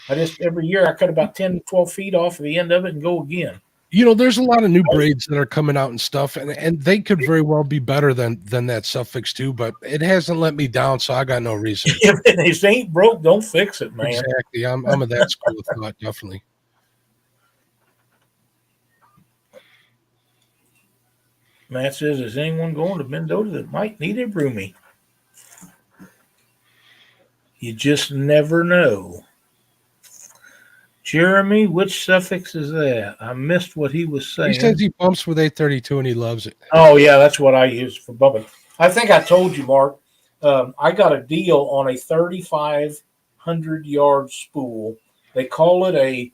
I just every year I cut about 10 to 12 feet off of the end of it and go again. There's a lot of new braids that are coming out and stuff, and they could very well be better than that Sufix too, but it hasn't let me down, so I got no reason. If it ain't broke, don't fix it, man. Exactly. I'm of that school of thought, definitely. Matt says, is anyone going to Mendota that might need a roomie? You just never know. Jeremy, which Sufix is that? I missed what he was saying. He says he bumps with 832 and he loves it. Oh, yeah, that's what I use for bumping. I think I told you, Mark, I got a deal on a 3,500-yard spool. They call it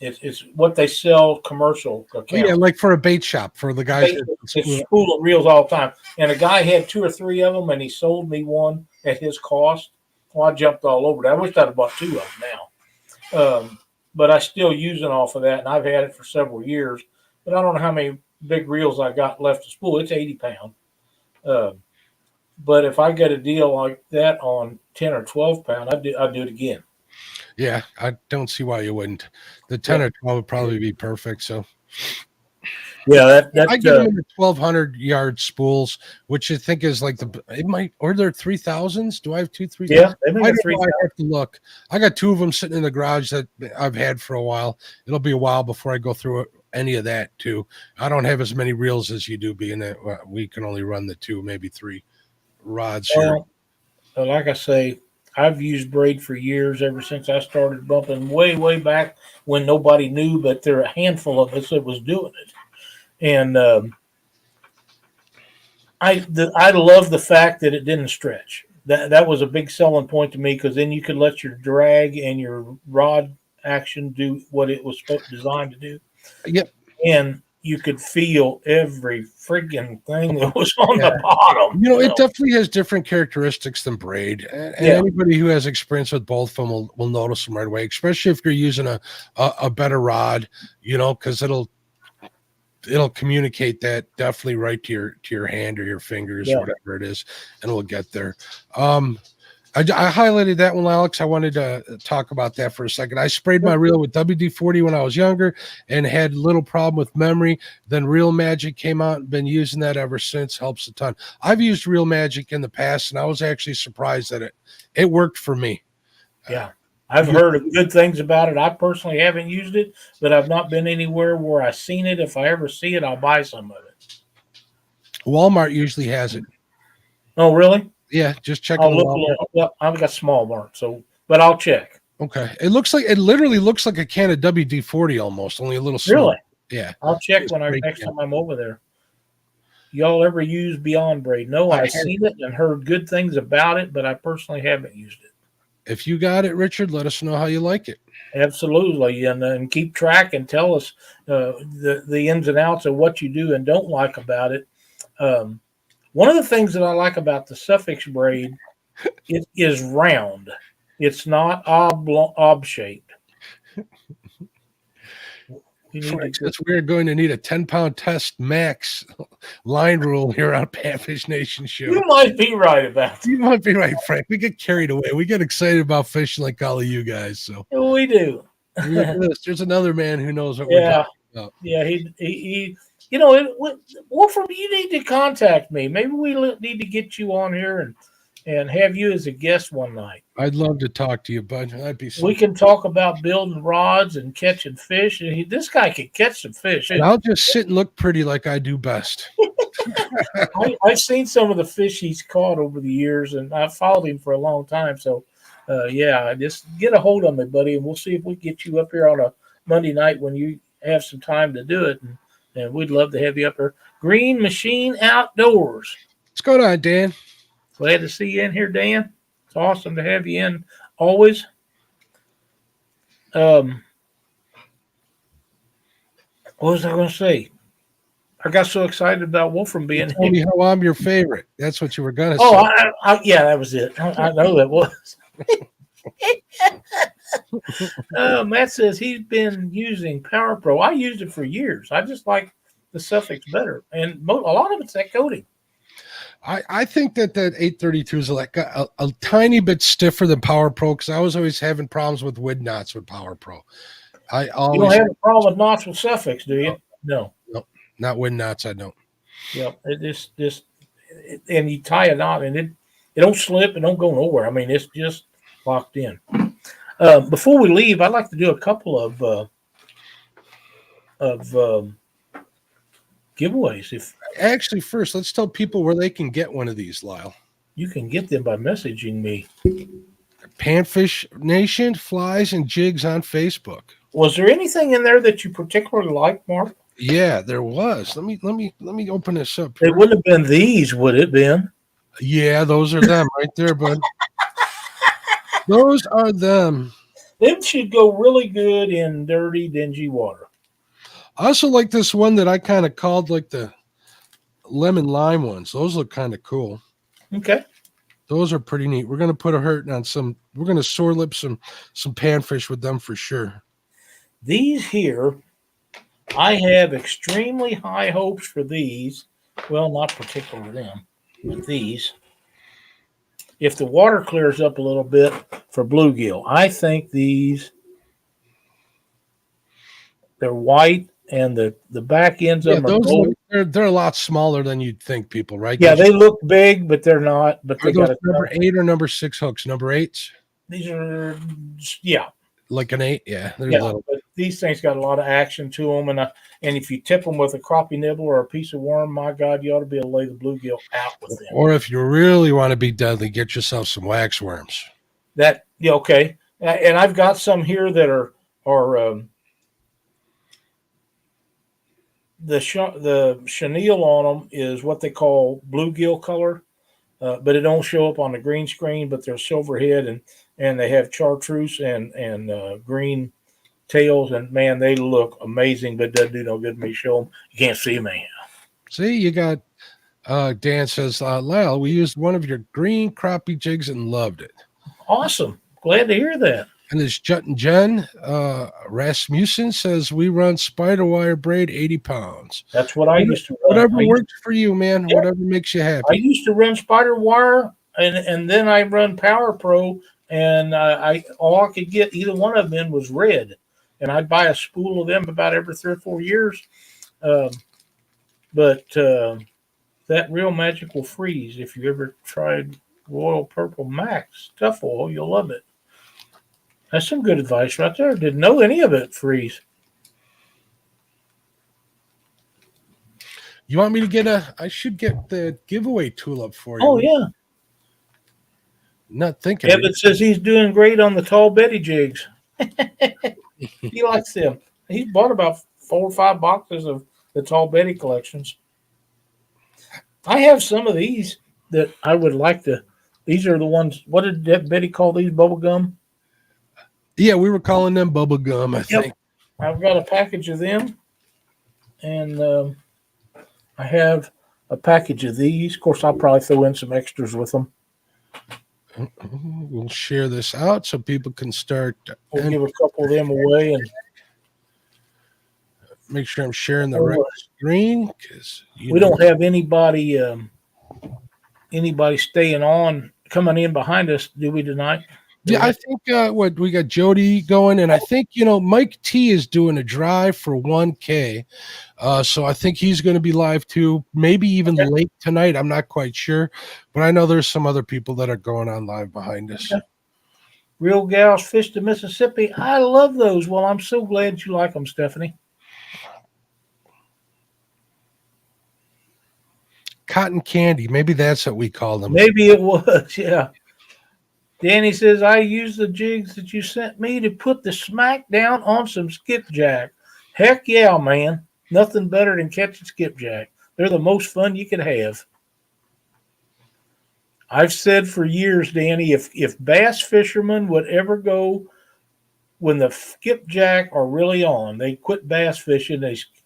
it's what they sell commercial accounts. Yeah, like for a bait shop for the guys. It's spool reels all the time. And a guy had 2 or 3 of them, and he sold me one at his cost. Well, I jumped all over that. I wish I'd have bought 2 of them now. But I still use it off of that, and I've had it for several years. But I don't know how many big reels I got left to spool. It's 80 pound. But if I get a deal like that on 10 or 12 pound, I'd do it again. Yeah, I don't see why you wouldn't. The 10 or 12 would probably be perfect. So, yeah, I get them in the 1,200-yard spools, which I think is like or they're 3,000s. Do I have 2 3,000s? Yeah, I don't know. I have to look. I got 2 of them sitting in the garage that I've had for a while. It'll be a while before I go through any of that too. I don't have as many reels as you do, being that we can only run the 2, maybe 3 rods here. Like I say, I've used braid for years, ever since I started bumping way back when nobody knew, but there are a handful of us that was doing it. And I love the fact that it didn't stretch. That was a big selling point to me, because then you could let your drag and your rod action do what it was designed to do. Yep. And you could feel every friggin' thing that was on the bottom. It definitely has different characteristics than braid. And anybody who has experience with both of them will notice them right away, especially if you're using a better rod, because it'll communicate that definitely right to your hand or your fingers, or whatever it is, and we'll get there. I highlighted that one, Alex. I wanted to talk about that for a second. I sprayed my reel with WD-40 when I was younger and had little problem with memory. Then Real Magic came out and been using that ever since. Helps a ton. I've used Real Magic in the past, and I was actually surprised that it worked for me. Yeah. I've heard good things about it. I personally haven't used it, but I've not been anywhere where I've seen it. If I ever see it, I'll buy some of it. Walmart usually has it. Oh, really? Yeah, just check. Well, I've got small mark, but I'll check. Okay, it literally looks like a can of WD-40 almost, only a little smaller. Really? Yeah, I'll check next time I'm over there. Y'all ever use Beyond Braid? No, I've seen it and heard good things about it, but I personally haven't used it. if you got it, let us know how you like it. Absolutely, and keep track and tell us the ins and outs of what you do and don't like about it. One of the things that I like about the Sufix braid, it is round. It's not ob shaped. Frank says we're going to need a 10-pound test max line rule here on Panfish Nation show. You might be right about that. You might be right, Frank. We get carried away. We get excited about fishing like all of you guys. So we do. Look at this. There's another man who knows what we're talking about. Yeah, he Wolfram, you need to contact me. Maybe we need to get you on here and have you as a guest one night. I'd love to talk to you, bud. That'd be we can talk about building rods and catching fish. And this guy could catch some fish. And I'll just sit and look pretty like I do best. I've seen some of the fish he's caught over the years, and I've followed him for a long time. So, just get a hold of me, buddy, and we'll see if we get you up here on a Monday night when you have some time to do it. And we'd love to have you up here. Green Machine Outdoors. What's going on, Dan? Glad to see you in here, Dan. It's awesome to have you in always. What was I going to say? I got so excited about Wolfram being here. Tell me how I'm your favorite. That's what you were going to say. Oh, yeah, that was it. I know that was. Matt says he's been using Power Pro. I used it for years. I just like the Sufix better. And a lot of it's that coating. I think that 832 is like a tiny bit stiffer than Power Pro because I was always having problems with wood knots with Power Pro. You don't have a problem with knots with Sufix, do you? No. Not wood knots. I don't. Yeah, and you tie a knot and it don't slip and don't go nowhere. I mean, it's just locked in. Before we leave, I'd like to do a couple of giveaways. Actually, first, let's tell people where they can get one of these, Lyle. You can get them by messaging me. Panfish Nation, Flies and Jigs on Facebook. Was there anything in there that you particularly liked, Mark? Yeah, there was. Let me open this up here. It wouldn't have been these, would it been? Yeah, those are them right there, bud. Those are them. Them should go really good in dirty, dingy water. I also like this one that I kind of called like the lemon lime ones. Those look kind of cool. Okay. Those are pretty neat. We're going to put a hurt on some. We're going to sore lip some panfish with them for sure. These here, I have extremely high hopes for these. Well, not particularly them, but these. If the water clears up a little bit for bluegill, I think these, they're white and the back ends of them are gold. They're a lot smaller than you'd think, people, right? Yeah, they look big, but they're not. But they got number 8 or number 6 hooks. Number 8s. These are, yeah. Like an 8, yeah. But these things got a lot of action to them, and if you tip them with a crappie nibble or a piece of worm, my God, you ought to be able to lay the bluegill out with them. Or if you really want to be deadly, get yourself some wax worms. Okay. And I've got some here that are the chenille on them is what they call bluegill color, but it don't show up on the green screen. But they're silver head and they have chartreuse and green tails, and man, they look amazing, but it doesn't do no good to me show them. You can't see them anyhow. See, you got Dan says, Lyle, we used one of your green crappie jigs and loved it. Awesome. Glad to hear that. And this Jen Rasmussen says we run spider wire braid 80 pounds. That's what I used to run. Whatever works for you, man. Yeah. Whatever makes you happy. I used to run spider wire and then I run Power Pro, and all I could get either one of them was red. And I'd buy a spool of them about every 3 or 4 years. But that Real Magic will freeze. If you ever tried Royal Purple Max Tough Oil, you'll love it. That's some good advice right there. Didn't know any of it freeze. You want me to I should get the giveaway tool up for you. Oh, yeah. Not thinking. Evan says he's doing great on the Tall Betty jigs. He likes them. He bought about 4 or 5 boxes of the Tall Betty collections. I have some of these that I would like to These are the ones. What did Betty call these? Bubble gum. Yeah, we were calling them bubble gum, I Yep. think. I've got a package of them, and I have a package of these. Of course, I'll probably throw in some extras with them. We'll share this out so people can start. We'll give a couple of them away, and make sure I'm sharing the right screen because we don't have anybody staying on coming in behind us, do we tonight? Yeah, I think what we got Jody going, and I think Mike T is doing a drive for 1K, so I think he's going to be live too. Maybe even late tonight. I'm not quite sure, but I know there's some other people that are going on live behind us. Okay. Real Gals Fish to Mississippi. I love those. Well, I'm so glad you like them, Stephanie. Cotton candy. Maybe that's what we call them. Maybe it was, yeah. Danny says, I used the jigs that you sent me to put the smack down on some skipjack. Heck yeah, man. Nothing better than catching skipjack. They're the most fun you could have. I've said for years, Danny, if bass fishermen would ever go when the skipjack are really on, they quit bass fishing,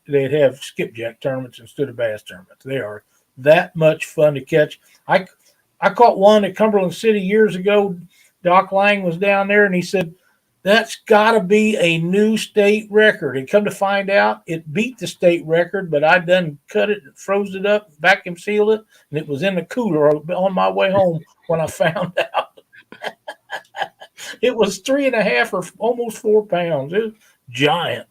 they'd have skipjack tournaments instead of bass tournaments. They are that much fun to catch. I caught one at Cumberland City years ago. Doc Lang was down there, and he said, that's got to be a new state record. And come to find out, it beat the state record, but I done cut it, froze it up, vacuum sealed it, and it was in the cooler on my way home when I found out. It was 3.5 or almost 4 pounds. It was giant.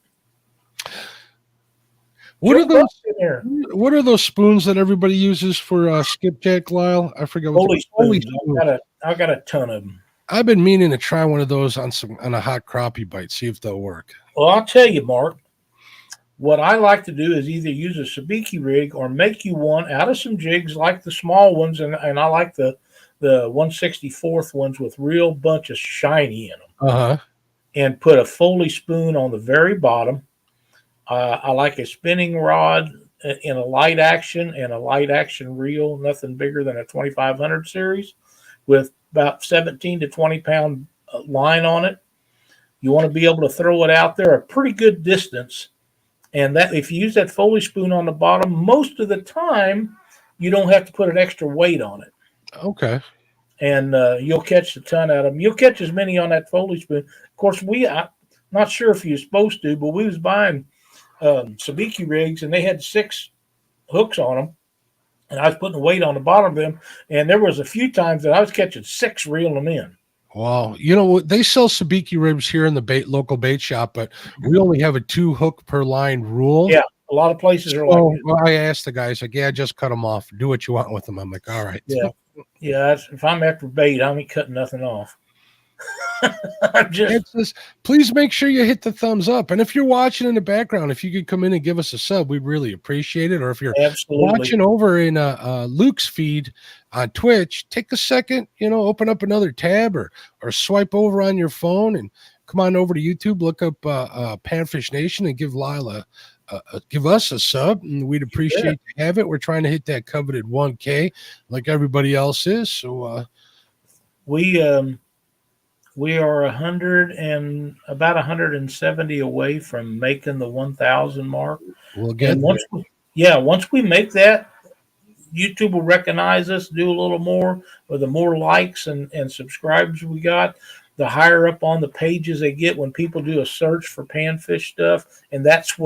What are those spoons that everybody uses for skipjack, Lyle? I forget. Holy spoons. I got a ton of them. I've been meaning to try one of those on a hot crappie bite, see if they'll work. Well, I'll tell you, Mark, what I like to do is either use a sabiki rig or make you one out of some jigs like the small ones, and I like the 1/64 ones with real bunch of shiny in them. And put a Foley spoon on the very bottom. I like a spinning rod in a light action and a light action reel, nothing bigger than a 2500 series, with about 17 to 20 pound line on it. You want to be able to throw it out there a pretty good distance. And that if you use that Foley spoon on the bottom, most of the time you don't have to put an extra weight on it. Okay. And you'll catch a ton out of them. You'll catch as many on that Foley spoon. Of course, I'm not sure if you're supposed to, but we was buying sabiki rigs, and they had 6 hooks on them, and I was putting weight on the bottom of them, and there was a few times that I was catching 6 reeling them in. Wow. They sell sabiki ribs here in the local bait shop, but we only have a 2 hook per line rule. Yeah, a lot of places are like that. I asked the guys, like, yeah, just cut them off. Do what you want with them. I'm like, all right. Yeah. If I'm after bait, I ain't cutting nothing off. Please make sure you hit the thumbs up, and if you're watching in the background, if you could come in and give us a sub, we'd really appreciate it. Or if you're watching over in Luke's feed on Twitch, take a second, open up another tab or swipe over on your phone and come on over to YouTube, look up Panfish Nation, and give Lyle give us a sub, and we'd appreciate to have it. We're trying to hit that coveted 1K like everybody else is. So we are about 170 away from making the 1,000 mark. We'll get once we make that, YouTube will recognize us, do a little more. With the more likes and subscribers we got, the higher up on the pages they get when people do a search for panfish stuff, and that's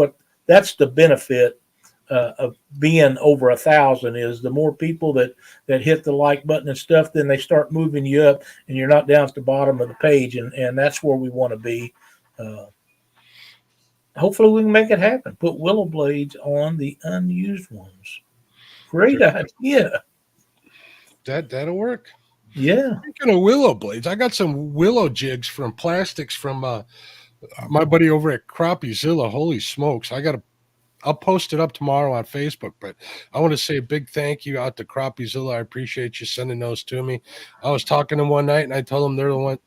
the benefit of being over 1,000 is the more people that hit the like button and stuff, then they start moving you up, and you're not down at the bottom of the page, and that's where we want to be. Hopefully we can make it happen. Put willow blades on the unused ones. Great idea. That'll work. Yeah. Speaking of willow blades, I got some willow jigs from plastics from my buddy over at Crappie Zilla. Holy smokes. I'll post it up tomorrow on Facebook, but I want to say a big thank you out to Crappie Zilla. I appreciate you sending those to me. I was talking to them one night, and I told them they're the one,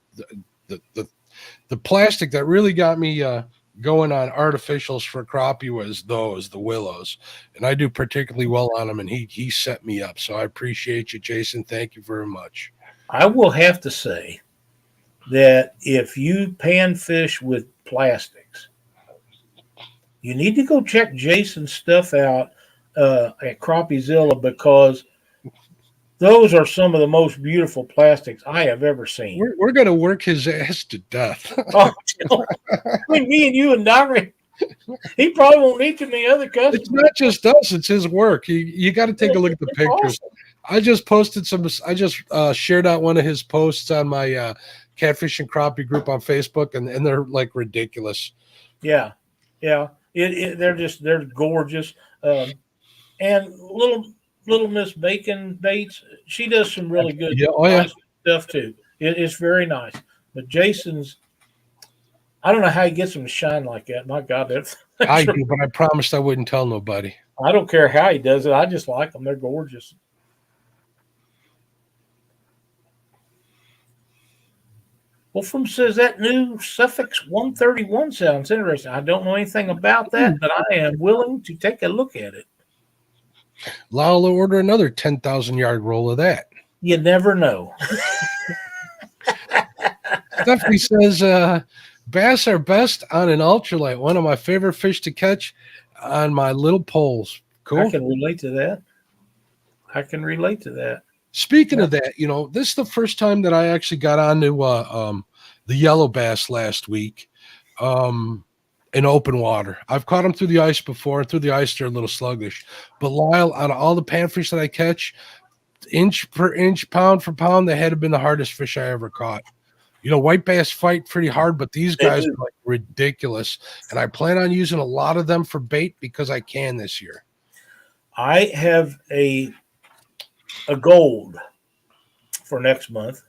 the plastic that really got me going on artificials for crappie was the willows, and I do particularly well on them, and he set me up. So I appreciate you, Jason. Thank you very much. I will have to say that if you panfish with plastics, you need to go check Jason's stuff out at Crappie Zilla, because those are some of the most beautiful plastics I have ever seen. We're going to work his ass to death. Oh, between me and you and Doc, he probably won't need too many other customers. It's not just us; it's his work. You got to take a look at the pictures. Awesome. I just posted some. I just shared out one of his posts on my Catfish and Crappie group on Facebook, and they're like ridiculous. Yeah. They're gorgeous. And little Miss Bacon Baits, she does some really good nice stuff too. It's very nice. But Jason's, I don't know how he gets them to shine like that. My God, I do, but I promised I wouldn't tell nobody. I don't care how he does it. I just like them. They're gorgeous. Wolfram says that new Sufix 131 sounds interesting. I don't know anything about that, but I am willing to take a look at it. Lyle will order another 10,000-yard roll of that. You never know. Stephanie says, bass are best on an ultralight. One of my favorite fish to catch on my little poles. Cool. I can relate to that. Speaking of that, this is the first time that I actually got onto the yellow bass last week in open water. I've caught them through the ice before. Through the ice, they're a little sluggish. But Lyle, out of all the panfish that I catch, inch per inch, pound for pound, they had been the hardest fish I ever caught. White bass fight pretty hard, but these guys are like ridiculous. And I plan on using a lot of them for bait because I can this year. I have a goal for next month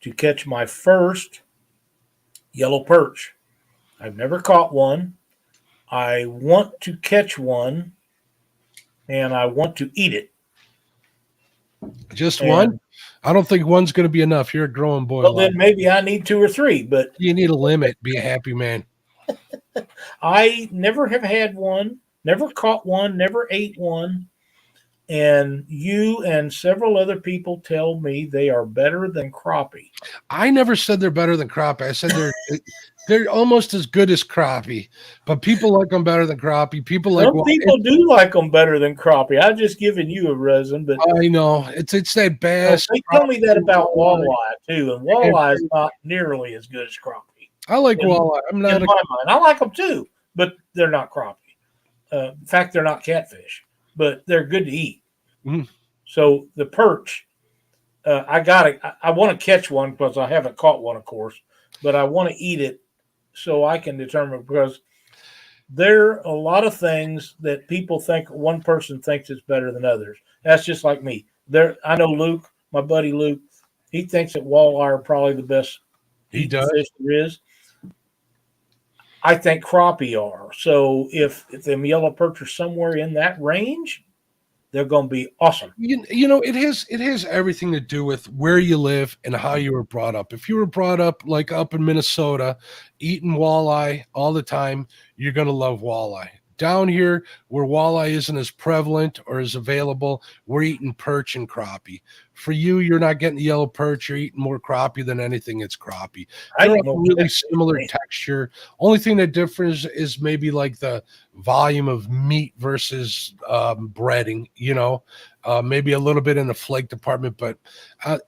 to catch my first yellow perch. I've never caught one. I want to catch one, and I want to eat it. Just one? I don't think one's going to be enough. You're a growing boy. Well, then maybe I need 2 or 3, but you need a limit. Be a happy man. I never have had one, never caught one, never ate one. And you and several other people tell me they are better than crappie. I never said they're better than crappie. I said they're almost as good as crappie, but people like them better than crappie. Some people do like them better than crappie. I've just given you a reason, but I know it's that bass. They tell me that about walleye too, and walleye is not nearly as good as crappie. I like walleye. I'm not in my mind. I like them too, but they're not crappie. In fact, they're not catfish, but they're good to eat. Mm. So the perch, I want to catch one because I haven't caught one, of course, but I want to eat it so I can determine, because there are a lot of things that people think one person thinks is better than others. That's just like me. I know Luke, my buddy Luke, he thinks that walleye are probably the best fish there is. I think crappie are. So if them yellow perch are somewhere in that range, they're going to be awesome. It has everything to do with where you live and how you were brought up. If you were brought up like up in Minnesota, eating walleye all the time, you're going to love walleye. Down here, where walleye isn't as prevalent or as available, we're eating perch and crappie. For you, you're not getting the yellow perch. You're eating more crappie than anything. It's crappie. They're a really similar texture. Only thing that differs is maybe like the volume of meat versus breading. Maybe a little bit in the flake department, but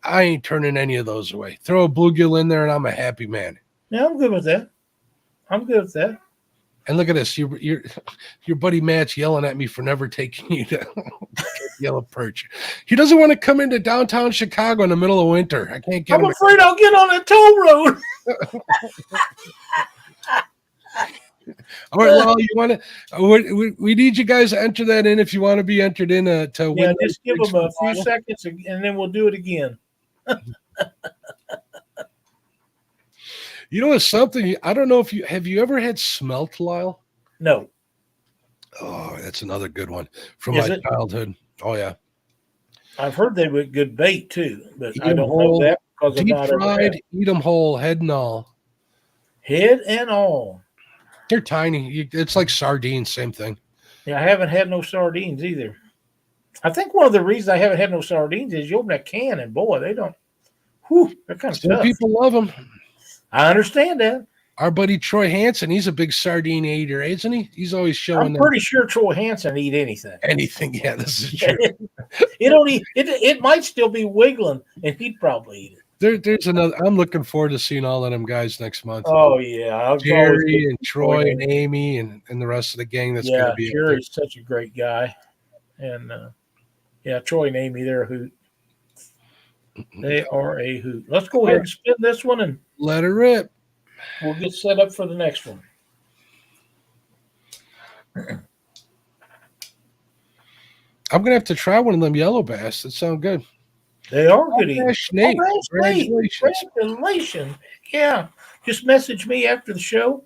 I ain't turning any of those away. Throw a bluegill in there, and I'm a happy man. Yeah, I'm good with that. And look at this, your buddy Matt's yelling at me for never taking you to yellow perch. He doesn't want to come into downtown Chicago in the middle of winter. I can't get him. I'm afraid I'll get on a toll road. All right, well, you want to? We need you guys to enter that in if you want to be entered in to win. Yeah, just give them a few seconds, and then we'll do it again. It's something. I don't know if have you ever had smelt, Lyle? No. Oh, that's another good one from my childhood. Oh yeah. I've heard they were good bait too, but I don't know that because deep fried, eat them whole, head and all. Head and all. They're tiny. It's like sardines, same thing. Yeah, I haven't had no sardines either. I think one of the reasons I haven't had no sardines is you open that can and boy, Whew, that kind of Some tough. people love them. I understand that. Our buddy Troy Hansen, he's a big sardine eater, isn't he? He's always showing I'm them pretty sure Troy Hansen eat anything. anything. Yeah, this is true. It might still be wiggling, and he'd probably eat it. There's another. I'm looking forward to seeing all of them guys next month. Oh yeah, Jerry and Troy and Amy and the rest of the gang that's going to be. Jerry's such a great guy, and Troy and Amy, they're a hoot. They are a hoot. Let's go ahead and spin this one, and let her rip. We'll get set up for the next one. I'm gonna have to try one of them yellow bass. That sound good. They are good. Congratulations. Yeah. Just message me after the show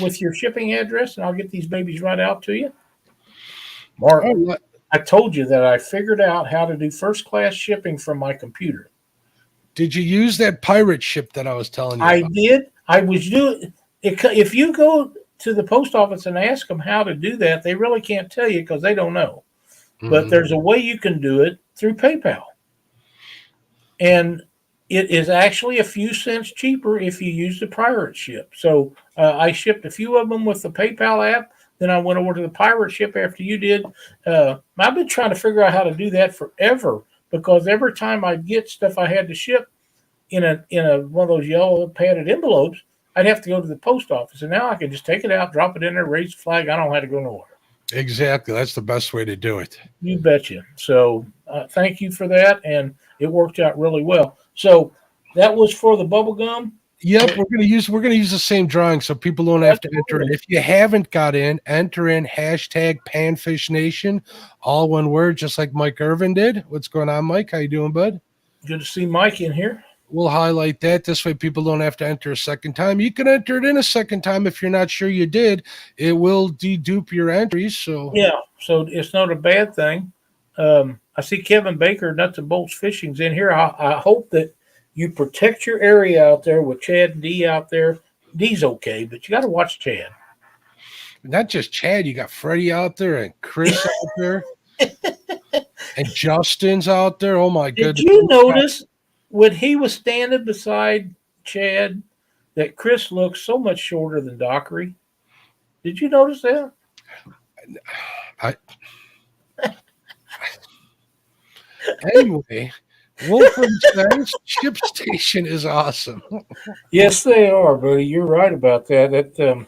with your shipping address, and I'll get these babies right out to you. Mark, I told you that I figured out how to do first-class shipping from my computer. Did you use that pirate ship that I was telling you about? I did. I was doing it. If you go to the post office and ask them how to do that, they really can't tell you because they don't know. But there's a way you can do it through PayPal. And it is actually a few cents cheaper if you use the pirate ship. So I shipped a few of them with the PayPal app. Then I went over to the pirate ship after you did. I've been trying to figure out how to do that forever because every time I get stuff I had to ship in a one of those yellow padded envelopes, I'd have to go to the post office. And now I can just take it out, drop it in there, raise the flag. I don't have to go nowhere. Exactly. That's the best way to do it. You betcha. So thank you for that. And it worked out really well. So that was for the bubble gum. Yep, we're gonna use the same drawing so people don't have to enter it. If you haven't got in, enter in hashtag Panfish Nation, all one word, just like Mike Irvin did. What's going on, Mike? How you doing, bud? Good to see Mike in here. We'll highlight that. This way people don't have to enter a second time. You can enter it in a second time if you're not sure you did. It will dedupe your entries. So so it's not a bad thing. I see Kevin Baker, Nuts and Bolts Fishing's in here. I hope that you protect your area out there with Chad and Dee out there. Dee's okay, but you got to watch Chad. Not just Chad. You got Freddie out there and Chris out there. And Justin's out there. Oh, my goodness. Did you notice when he was standing beside Chad that Chris looked so much shorter than Dockery? Did you notice that? Anyway, Wolfram says Ship Station is awesome. Yes, they are, buddy. You're right about that.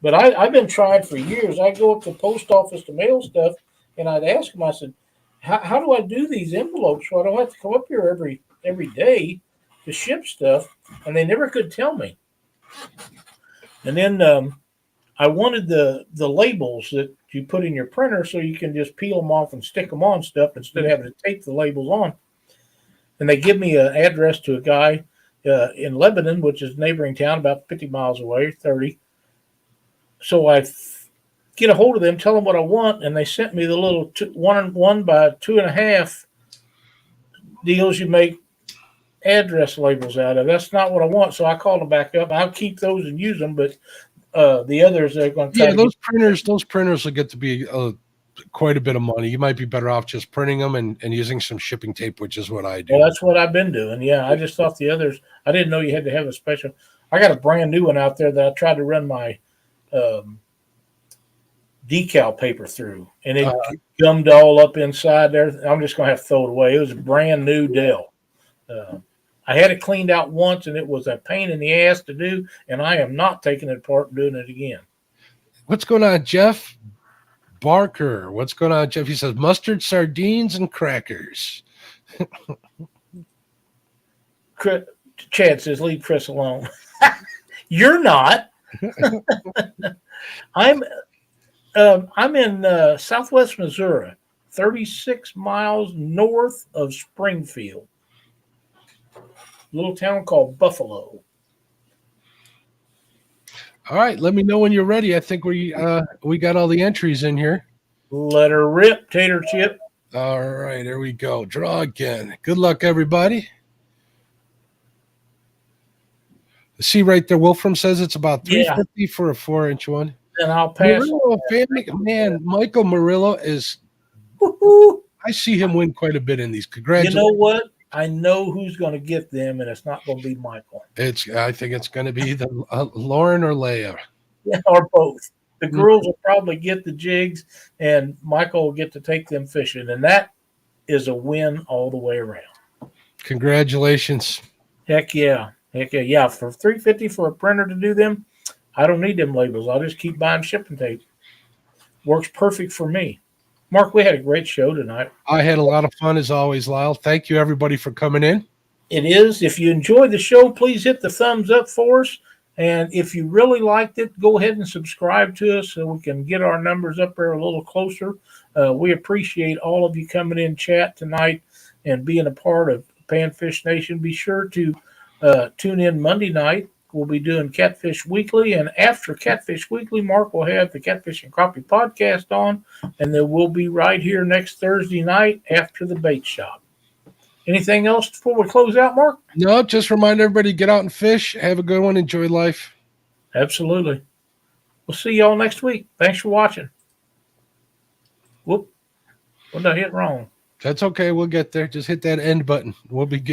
But I've been trying for years. I go up to the post office to mail stuff, and I'd ask them, I said, how do I do these envelopes so I don't have to come up here every day to ship stuff? And they never could tell me. And then I wanted the labels that you put in your printer so you can just peel them off and stick them on stuff instead of having to tape the labels on. And they give me an address to a guy in Lebanon, which is a neighboring town about 50 miles away, 30. So I get a hold of them, tell them what I want, and they sent me the little 1 by 2.5 deals you make address labels out of. That's not what I want, so I called them back up. I'll keep those and use them, but the others they're going to try. Yeah, those printers will get to be quite a bit of money. You might be better off just printing them and using some shipping tape, which is what I do. Well, that's what I've been doing. Yeah, I just thought the others. I didn't know you had to have a special. I got a brand new one out there that I tried to run my decal paper through, and it gummed all up inside there. I'm just going to have to throw it away. It was a brand new Dell. I had it cleaned out once, and it was a pain in the ass to do, and I am not taking it apart and doing it again. What's going on, Jeff Barker? What's going on, Jeff? He says mustard, sardines, and crackers. Chad says, leave Chris alone. You're not. I'm in southwest Missouri, 36 miles north of Springfield. Little town called Buffalo. All right, let me know when you're ready. I think we got all the entries in here. Let her rip, Tater Chip. All right, here we go. Draw again. Good luck, everybody. See right there, Wolfram says it's about $3.50 for a 4-inch one. And I'll pass. Murillo family, man, Michael Murillo is. I see him win quite a bit in these. Congratulations! You know what? I know who's going to get them, and it's not going to be Michael. I think it's going to be the Lauren or Leia. Yeah, or both. The Mm. girls will probably get the jigs, and Michael will get to take them fishing, and that is a win all the way around. Congratulations. Heck yeah. Yeah, for $350 for a printer to do them, I don't need them labels. I'll just keep buying shipping tape. Works perfect for me. Mark, we had a great show tonight. I had a lot of fun as always, Lyle. Thank you, everybody, for coming in. It is. If you enjoyed the show, please hit the thumbs up for us. And if you really liked it, go ahead and subscribe to us so we can get our numbers up there a little closer. We appreciate all of you coming in chat tonight and being a part of Panfish Nation. Be sure to tune in Monday night. We'll be doing Catfish Weekly. And after Catfish Weekly, Mark will have the Catfish and Crappie podcast on. And then we'll be right here next Thursday night after the bait shop. Anything else before we close out, Mark? No, just remind everybody, get out and fish. Have a good one. Enjoy life. Absolutely. We'll see y'all next week. Thanks for watching. Whoop. What did I hit wrong? That's okay. We'll get there. Just hit that end button. We'll be good.